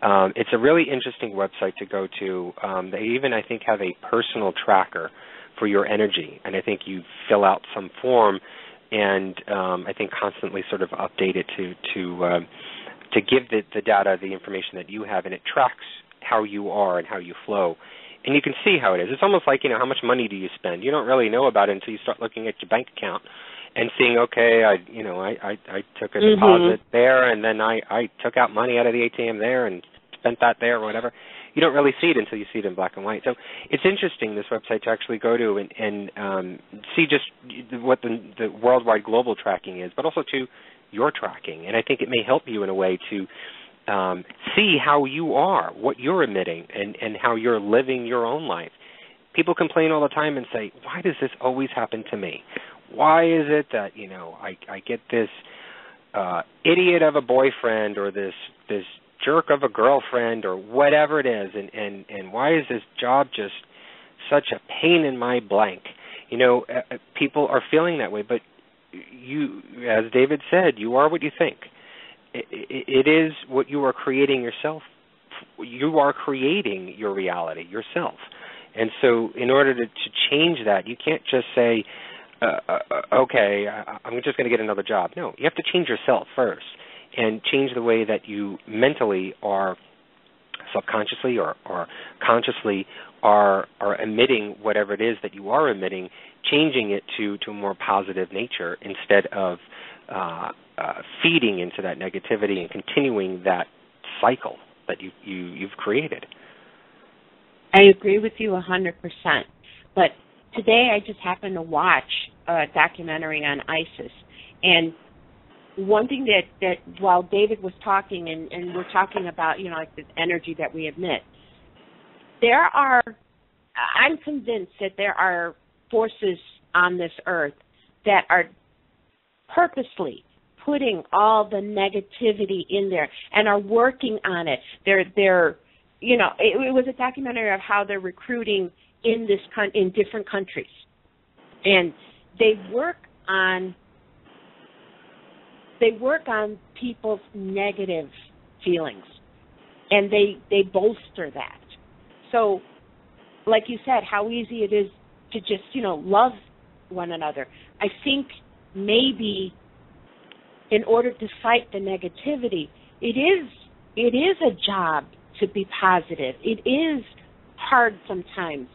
Speaker 3: It's a really interesting website to go to. They even, I think, have a personal tracker for your energy, and I think you fill out some form and I think constantly sort of update it to give the data, the information that you have, and it tracks how you are and how you flow. And you can see how it is. It's almost like, how much money do you spend? You don't really know about it until you start looking at your bank account and seeing, okay, I took a deposit there, and then I took out money out of the ATM there and spent that there or whatever. You don't really see it until you see it in black and white. So it's interesting, this website, to actually go to and see just what the worldwide global tracking is, but also to your tracking. And I think it may help you in a way to see how you are, what you're emitting, and how you're living your own life. People complain all the time and say, why does this always happen to me? Why is it that, I get this idiot of a boyfriend or this jerk of a girlfriend or whatever it is, and why is this job just such a pain in my blank? People are feeling that way, but you, as David said, you are what you think. It is what you are creating yourself. You are creating your reality yourself. And so in order to change that, you can't just say, okay, I'm just going to get another job. No, you have to change yourself first and change the way that you mentally are subconsciously or consciously are emitting whatever it is that you are emitting, changing it to a more positive nature instead of feeding into that negativity and continuing that cycle that you've created.
Speaker 4: I agree with you 100%. But today I just happened to watch a documentary on ISIS. And one thing that while David was talking and we're talking about, like this energy that we emit, I'm convinced that there are forces on this earth that are purposely putting all the negativity in there and are working on it. They're it was a documentary of how they're recruiting in different countries, and they work on people's negative feelings, and they bolster that. So, like you said, how easy it is to just love one another. I think maybe in order to fight the negativity, it is a job to be positive. It is hard sometimes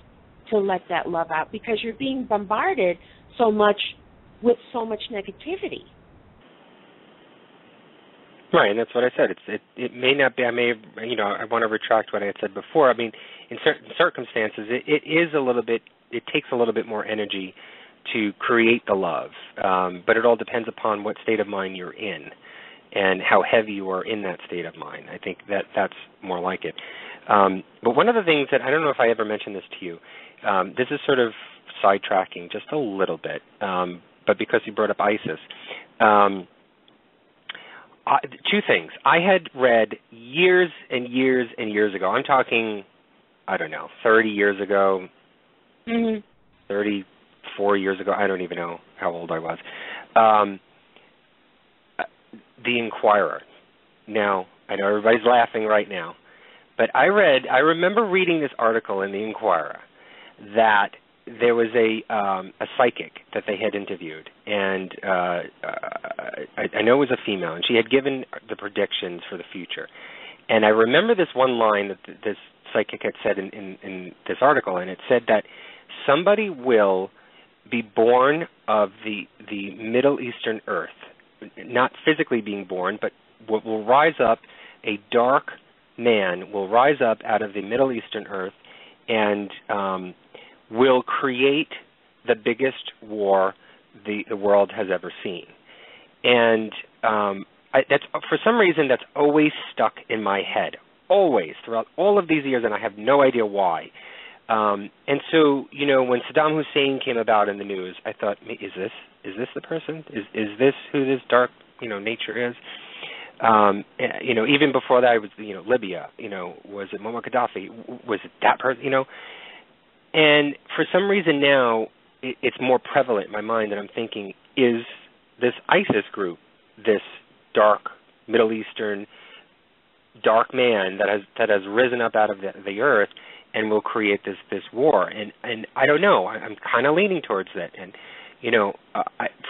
Speaker 4: to let that love out because you're being bombarded so much with so much negativity.
Speaker 3: Right, and that's what I said. It may not be. I want to retract what I had said before. I mean, in certain circumstances, it is a little bit. It takes a little bit more energy to create the love, but it all depends upon what state of mind you're in and how heavy you are in that state of mind. I think that's more like it. But one of the things that I don't know if I ever mentioned this to you. This is sort of sidetracking just a little bit, but because you brought up ISIS. Two things. I had read years and years and years ago. I'm talking, 30 years ago, 34 years ago. I don't even know how old I was. The Inquirer. Now, I know everybody's laughing right now, but I remember reading this article in the Inquirer that there was a psychic that they had interviewed, and I know it was a female, and she had given the predictions for the future. And I remember this one line that this psychic had said in this article, and it said that somebody will be born of the Middle Eastern earth, not physically being born, but will rise up, a dark man will rise up out of the Middle Eastern earth and will create the biggest war the world has ever seen. And that's, for some reason, that's always stuck in my head, always, throughout all of these years, and I have no idea why. And so, when Saddam Hussein came about in the news, I thought, is this the person? Is this who this dark, nature is? Even before that, it was, Libya. Was it Muammar Gaddafi? Was it that person? And for some reason now, it's more prevalent in my mind, and I'm thinking, is this ISIS group, this dark Middle Eastern dark man that has risen up out of the earth and will create this war? And I don't know. I'm kind of leaning towards that. And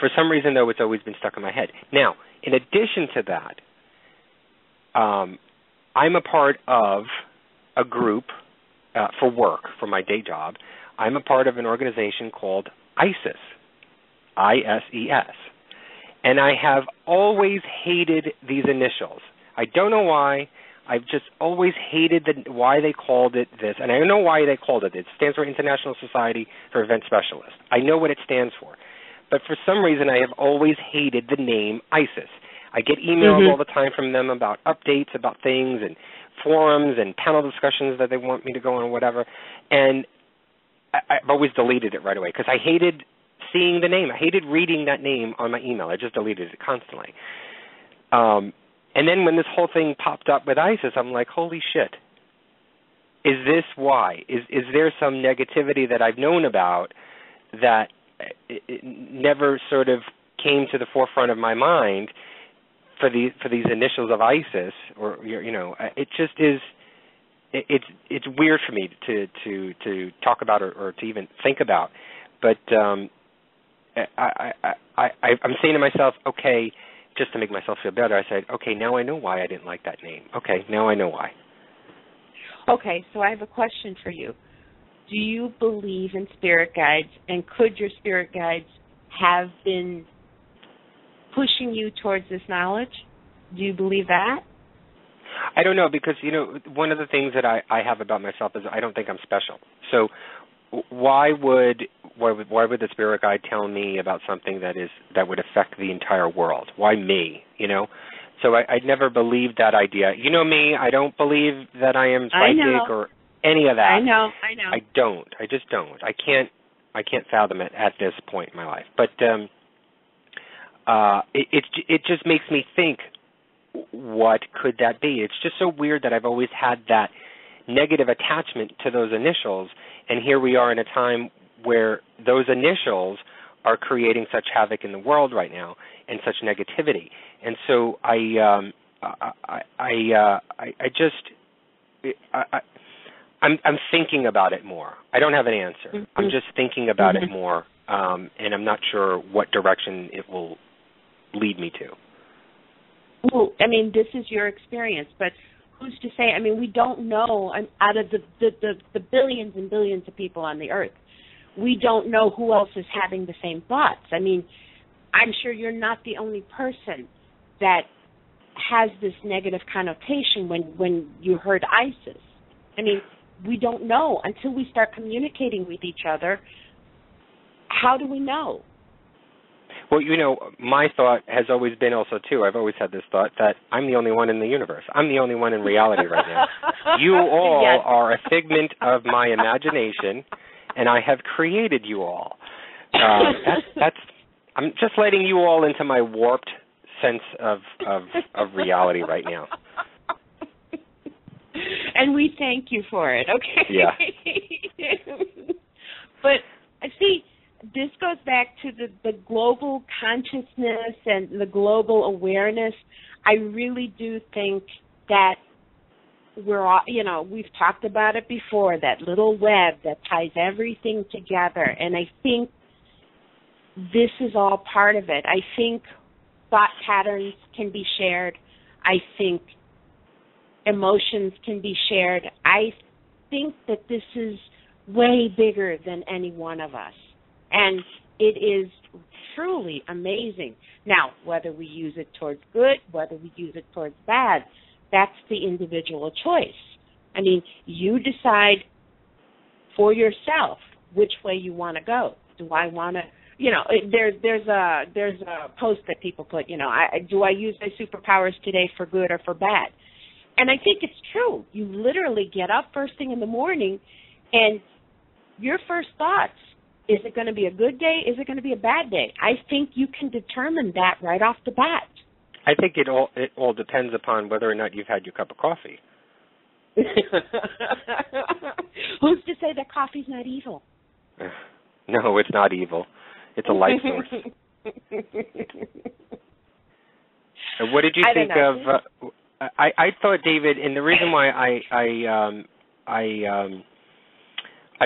Speaker 3: for some reason though, it's always been stuck in my head. Now, in addition to that, I'm a part of a group for work, for my day job, I'm a part of an organization called ISIS, ISES. And I have always hated these initials. I don't know why. I've just always hated why they called it this. And I know why they called it. It stands for International Society for Event Specialists. I know what it stands for. But for some reason, I have always hated the name ISIS. I get emails all the time from them about updates, about things, and forums and panel discussions that they want me to go on or whatever. And I've always deleted it right away because I hated seeing the name. I hated reading that name on my email. I just deleted it constantly. And then when this whole thing popped up with ISIS, I'm like, holy shit. Is this why? Is there some negativity that I've known about that it never sort of came to the forefront of my mind for these initials of ISIS? Or, you know, it just is. It's weird for me to talk about or to even think about. But I'm saying to myself, okay, just to make myself feel better, I said, okay, now I know why I didn't like that name. Okay, now I know why.
Speaker 4: Okay, so I have a question for you. Do you believe in spirit guides, and could your spirit guides have been pushing you towards this knowledge? Do you believe that?
Speaker 3: I don't know, because, you know, one of the things that I have about myself is I don't think I'm special. So why would the spirit guide tell me about something that would affect the entire world? Why me, you know? So I never believed that idea. You know me, I don't believe that I am psychic or any of that.
Speaker 4: I know.
Speaker 3: I don't. I just don't. I can't fathom it at this point in my life. But it just makes me think, what could that be? It's just so weird that I've always had that negative attachment to those initials, and here we are in a time where those initials are creating such havoc in the world right now and such negativity. And so I'm thinking about it more. I don't have an answer. I'm just thinking about it more, and I'm not sure what direction it will lead me to.
Speaker 4: Well, I mean, this is your experience, but who's to say? I mean, we don't know. Out of the billions and billions of people on the earth, we don't know who else is having the same thoughts. I mean, I'm sure you're not the only person that has this negative connotation when you heard ISIS. I mean, we don't know until we start communicating with each other. How do we know?
Speaker 3: Well, you know, my thought has always been also, too, I've always had this thought that I'm the only one in the universe. I'm the only one in reality right now. You all are a figment of my imagination, and I have created you all. I'm just letting you all into my warped sense of reality right now.
Speaker 4: And we thank you for it, okay?
Speaker 3: Yeah.
Speaker 4: But, see, this goes back to the global consciousness and the global awareness. I really do think that we're all, you know, we've talked about it before, that little web that ties everything together. And I think this is all part of it. I think thought patterns can be shared. I think emotions can be shared. I think that this is way bigger than any one of us. And it is truly amazing. Now, whether we use it towards good, whether we use it towards bad, that's the individual choice. I mean, you decide for yourself which way you want to go. Do I want to, you know, there's a post that people put, you know, do I use my superpowers today for good or for bad? And I think it's true. You literally get up first thing in the morning, and your first thoughts, is it going to be a good day? Is it going to be a bad day? I think you can determine that right off the bat.
Speaker 3: I think it all depends upon whether or not you've had your cup of coffee.
Speaker 4: Who's to say that coffee's not evil?
Speaker 3: No, it's not evil. It's a life source. What did you think of? I thought, David, and the reason why I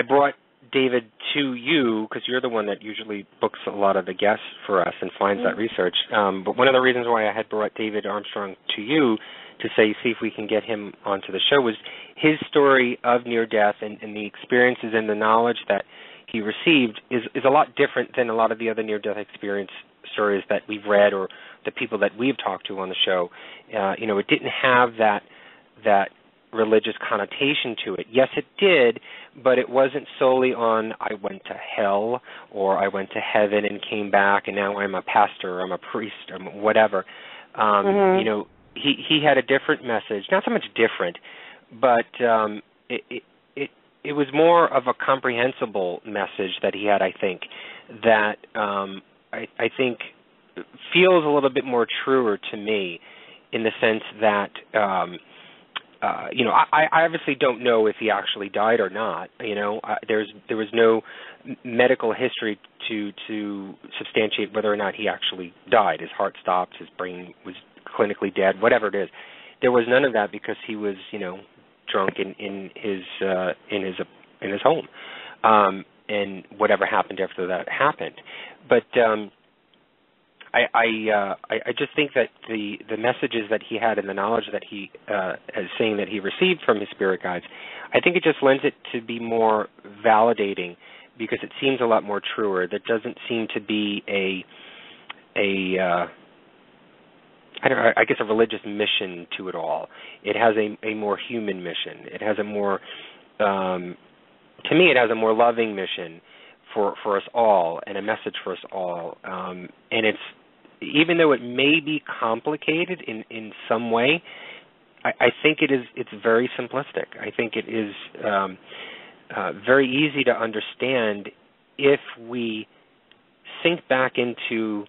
Speaker 3: brought David to you, because you're the one that usually books a lot of the guests for us and finds that research. But one of the reasons why I had brought David Armstrong to you, to say, see if we can get him onto the show, was his story of near-death and the experiences and the knowledge that he received is a lot different than a lot of the other near-death experience stories that we've read or the people that we've talked to on the show. It didn't have that religious connotation to it. Yes, it did, but it wasn't solely on I went to hell or I went to heaven and came back and now I'm a pastor or I'm a priest or whatever. He had a different message, not so much different, but it was more of a comprehensible message that he had, I think, that I think feels a little bit more truer to me in the sense that I obviously don't know if he actually died or not. There was no medical history to substantiate whether or not he actually died. His heart stopped, his brain was clinically dead, whatever it is. There was none of that because he was, drunk in his home, and whatever happened after that happened. But I just think that the messages that he had and the knowledge that he is saying that he received from his spirit guides, I think it just lends it to be more validating because it seems a lot more truer. There doesn't seem to be I guess a religious mission to it all. It has a more human mission. It has a more, to me, it has a more loving mission for us all and a message for us all. And it's, even though it may be complicated in some way, I think it's very simplistic. I think it is very easy to understand if we sink back into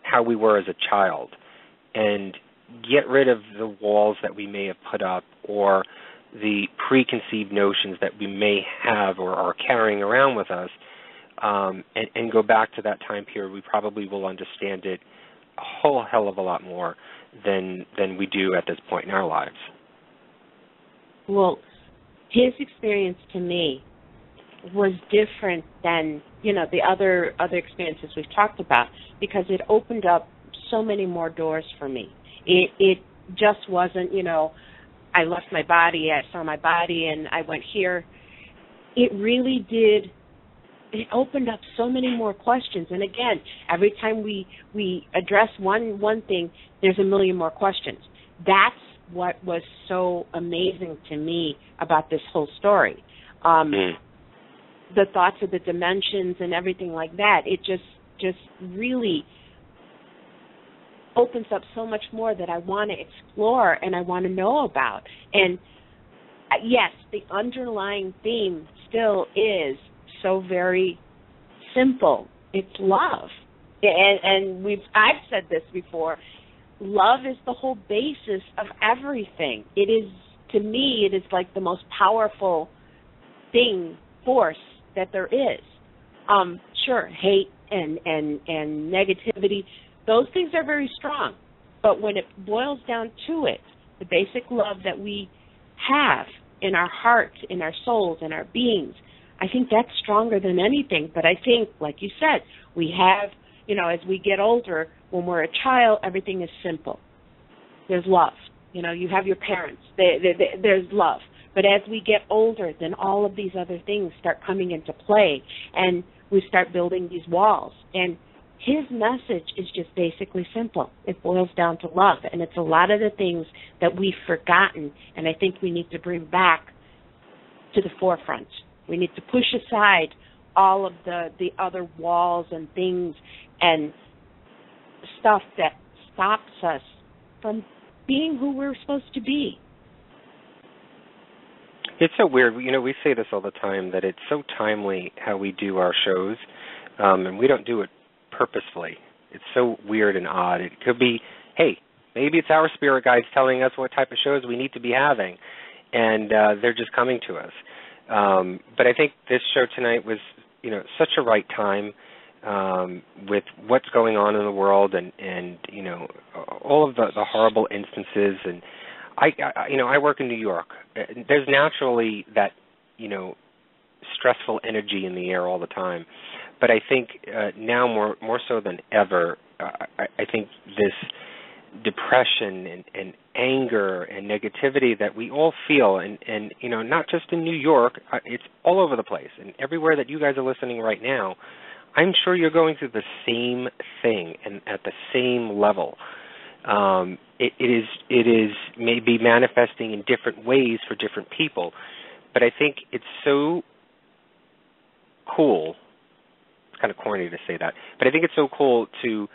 Speaker 3: how we were as a child and get rid of the walls that we may have put up or the preconceived notions that we may have or are carrying around with us, and go back to that time period, we probably will understand it a whole hell of a lot more than we do at this point in our lives.
Speaker 4: Well, his experience to me was different than, the other experiences we've talked about because it opened up so many more doors for me. It just wasn't, I left my body, I saw my body, and I went here. It really did. It opened up so many more questions. And again, every time we address one thing, there's a million more questions. That's what was so amazing to me about this whole story. The thoughts of the dimensions and everything like that, it just really opens up so much more that I want to explore and I want to know about. And yes, the underlying theme still is so very simple. It's love. And I've said this before. Love is the whole basis of everything. It is, to me, it is like the most powerful force that there is. Sure, hate and negativity, those things are very strong. But when it boils down to it, the basic love that we have in our hearts, in our souls, in our beings, I think that's stronger than anything. But I think, like you said, we have, as we get older, when we're a child, everything is simple. There's love. You have your parents. There's love. But as we get older, then all of these other things start coming into play, and we start building these walls. And his message is just basically simple. It boils down to love, and it's a lot of the things that we've forgotten, and I think we need to bring back to the forefront. We need to push aside all of the other walls and things and stuff that stops us from being who we're supposed to be.
Speaker 3: It's so weird. We say this all the time, that it's so timely how we do our shows, and we don't do it purposefully. It's so weird and odd. It could be, hey, maybe it's our spirit guides telling us what type of shows we need to be having, and they're just coming to us. But I think this show tonight was, such a right time with what's going on in the world and all of the horrible instances. And I work in New York. There's naturally that, stressful energy in the air all the time. But I think now more so than ever, I think depression and anger and negativity that we all feel, and you know, not just in New York, it's all over the place, and everywhere that you guys are listening right now, I'm sure you're going through the same thing and at the same level. It is maybe manifesting in different ways for different people, but I think it's so cool. It's kind of corny to say that, but I think it's so cool to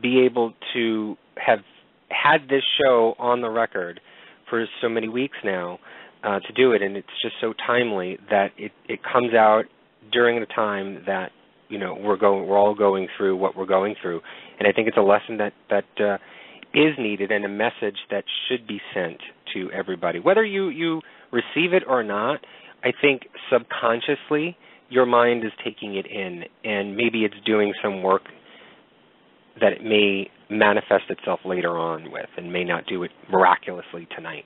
Speaker 3: be able to have had this show on the record for so many weeks now to do it, and it's just so timely that it comes out during the time that, you know, we're all going through what we're going through, and I think it's a lesson that is needed and a message that should be sent to everybody, whether you receive it or not. I think subconsciously your mind is taking it in, and maybe it's doing some work that it may manifest itself later on with, and may not do it miraculously tonight.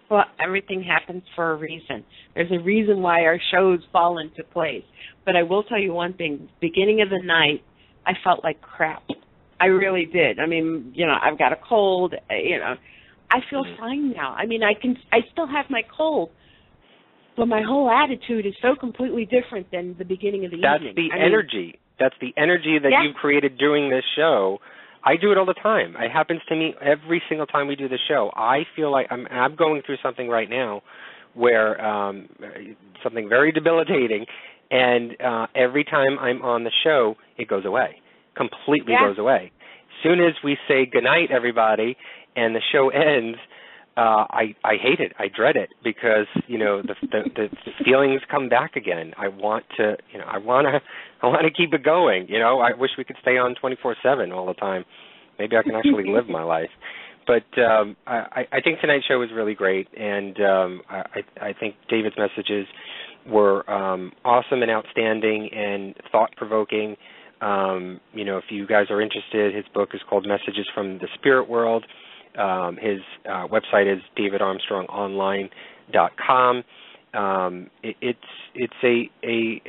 Speaker 4: Well, everything happens for a reason. There's a reason why our shows fall into place. But I will tell you one thing. Beginning of the night, I felt like crap. I really did. I mean, you know, I've got a cold. You know, I feel fine now. I mean, I still have my cold, but my whole attitude is so completely different than the beginning of the evening.
Speaker 3: That's the energy. That's the energy that you've created doing this show. I do it all the time. It happens to me every single time we do the show. I feel like I'm going through something right now where something very debilitating, and every time I'm on the show, it goes away. Completely goes away. As soon as we say goodnight, everybody, and the show ends, I hate it. I dread it because, you know, the feelings come back again. I want to keep it going. You know, I wish we could stay on 24/7 all the time. Maybe I can actually live my life. But I think tonight's show was really great, and I think David's messages were awesome and outstanding and thought-provoking. You know, if you guys are interested, his book is called Messages from the Spirit World. His website is davidarmstrongonline.com. It's a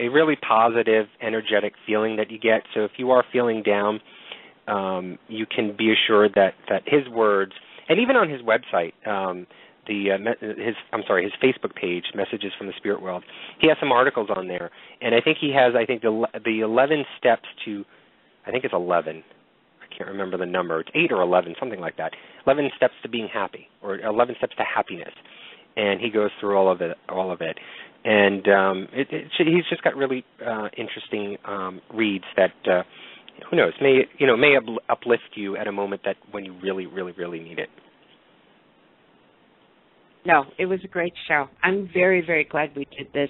Speaker 3: really positive, energetic feeling that you get. So if you are feeling down, you can be assured that his words, and even on his website, his Facebook page, Messages from the Spirit World, he has some articles on there, and I think he has the 11 steps to, I think it's 11. I can't remember the number. It's 8 or 11, something like that. 11 steps to being happy, or 11 steps to happiness, and he goes through all of it. And he's just got really interesting reads that who knows may uplift you at a moment that when you really, really, really need it.
Speaker 4: No, it was a great show. I'm very, very glad we did this.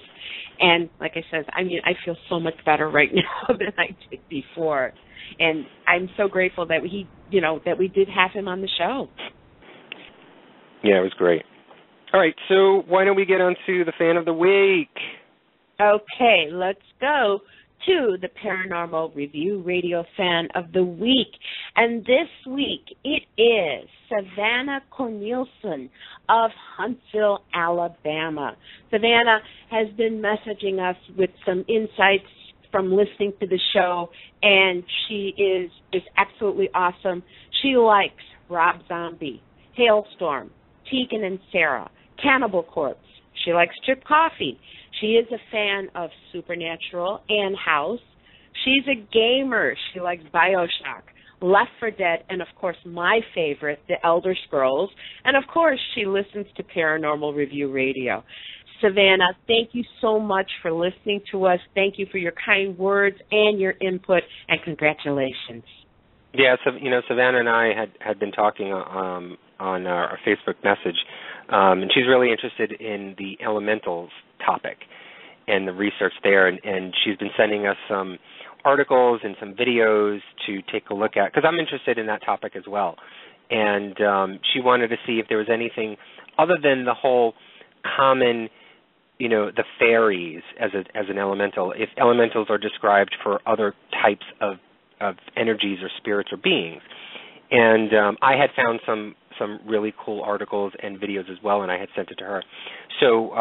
Speaker 4: And like I said, I mean, I feel so much better right now than I did before. And I'm so grateful that we did have him on the show.
Speaker 3: Yeah, it was great. All right, so why don't we get on to the fan of the week?
Speaker 4: Okay, let's go to the Paranormal Review Radio Fan of the Week. And this week, it is Savannah Cornelison of Huntsville, Alabama. Savannah has been messaging us with some insights from listening to the show, and she is just absolutely awesome. She likes Rob Zombie, Hailstorm, Tegan and Sarah, Cannibal Corpse. She likes Drip Coffee. She is a fan of Supernatural and House. She's a gamer. She likes BioShock, Left 4 Dead, and, of course, my favorite, The Elder Scrolls. And, of course, she listens to Paranormal Review Radio. Savannah, thank you so much for listening to us. Thank you for your kind words and your input, and congratulations.
Speaker 3: Yeah, so, Savannah and I had been talking on our Facebook message, and she's really interested in the elementals topic and the research there, and she's been sending us some articles and some videos to take a look at, because I'm interested in that topic as well. And she wanted to see if there was anything other than the whole common, the fairies as an elemental, if elementals are described for other types of energies or spirits or beings. And I had found some really cool articles and videos as well, and I had sent it to her. So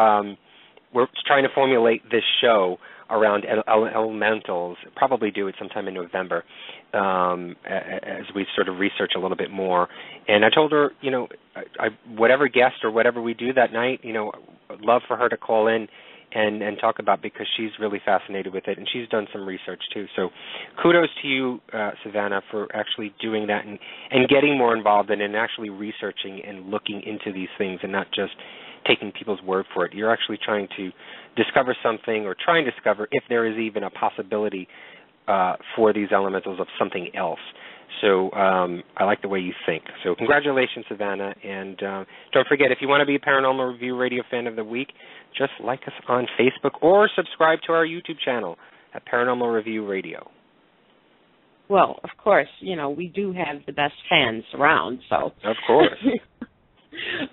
Speaker 3: we're trying to formulate this show around elementals. Probably do it sometime in November as we sort of research a little bit more. And I told her, whatever guest or whatever we do that night, I'd love for her to call in and talk about, because she's really fascinated with it, and she's done some research too. So kudos to you, Savannah, for actually doing that and getting more involved in it and actually researching and looking into these things and not just taking people's word for it. You're actually trying to discover something, or try and discover if there is even a possibility for these elementals of something else. So I like the way you think. So congratulations, Savannah. And don't forget, if you want to be a Paranormal Review Radio Fan of the Week, just like us on Facebook or subscribe to our YouTube channel at Paranormal Review Radio.
Speaker 4: Well, of course, we do have the best fans around, so.
Speaker 3: Of course.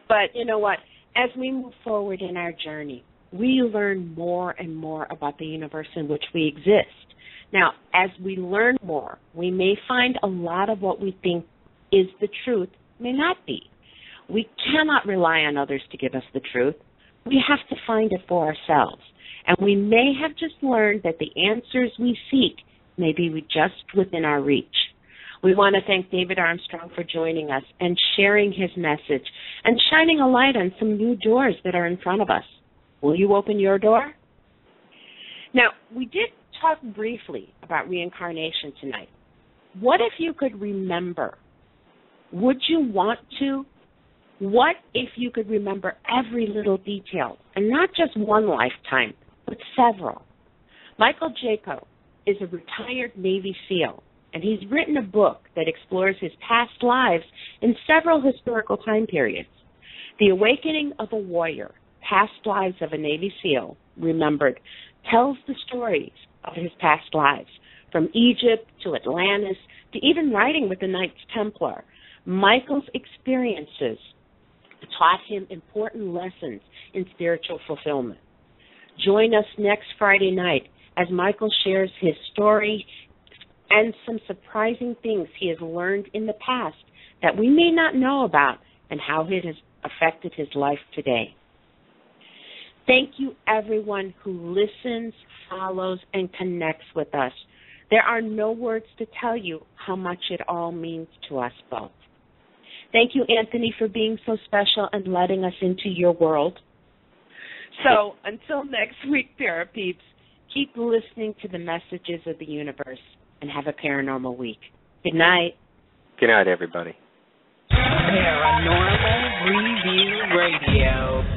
Speaker 4: But you know what? As we move forward in our journey, we learn more and more about the universe in which we exist. Now, as we learn more, we may find a lot of what we think is the truth may not be. We cannot rely on others to give us the truth. We have to find it for ourselves. And we may have just learned that the answers we seek may be just within our reach. We want to thank David Armstrong for joining us and sharing his message and shining a light on some new doors that are in front of us. Will you open your door? Now, we did talk briefly about reincarnation tonight. What if you could remember? Would you want to? What if you could remember every little detail, and not just one lifetime, but several? Michael Jaco is a retired Navy SEAL, and he's written a book that explores his past lives in several historical time periods. The Awakening of a Warrior, Past Lives of a Navy SEAL Remembered, tells the stories of his past lives, from Egypt to Atlantis to even writing with the Knights Templar. Michael's experiences taught him important lessons in spiritual fulfillment. Join us next Friday night as Michael shares his story and some surprising things he has learned in the past that we may not know about, and how it has affected his life today. Thank you, everyone who listens, follows, and connects with us. There are no words to tell you how much it all means to us both. Thank you, Anthony, for being so special and letting us into your world. So, until next week, Parapeeps, keep listening to the messages of the universe and have a paranormal week. Good night.
Speaker 3: Good night, everybody.
Speaker 2: Paranormal Review Radio.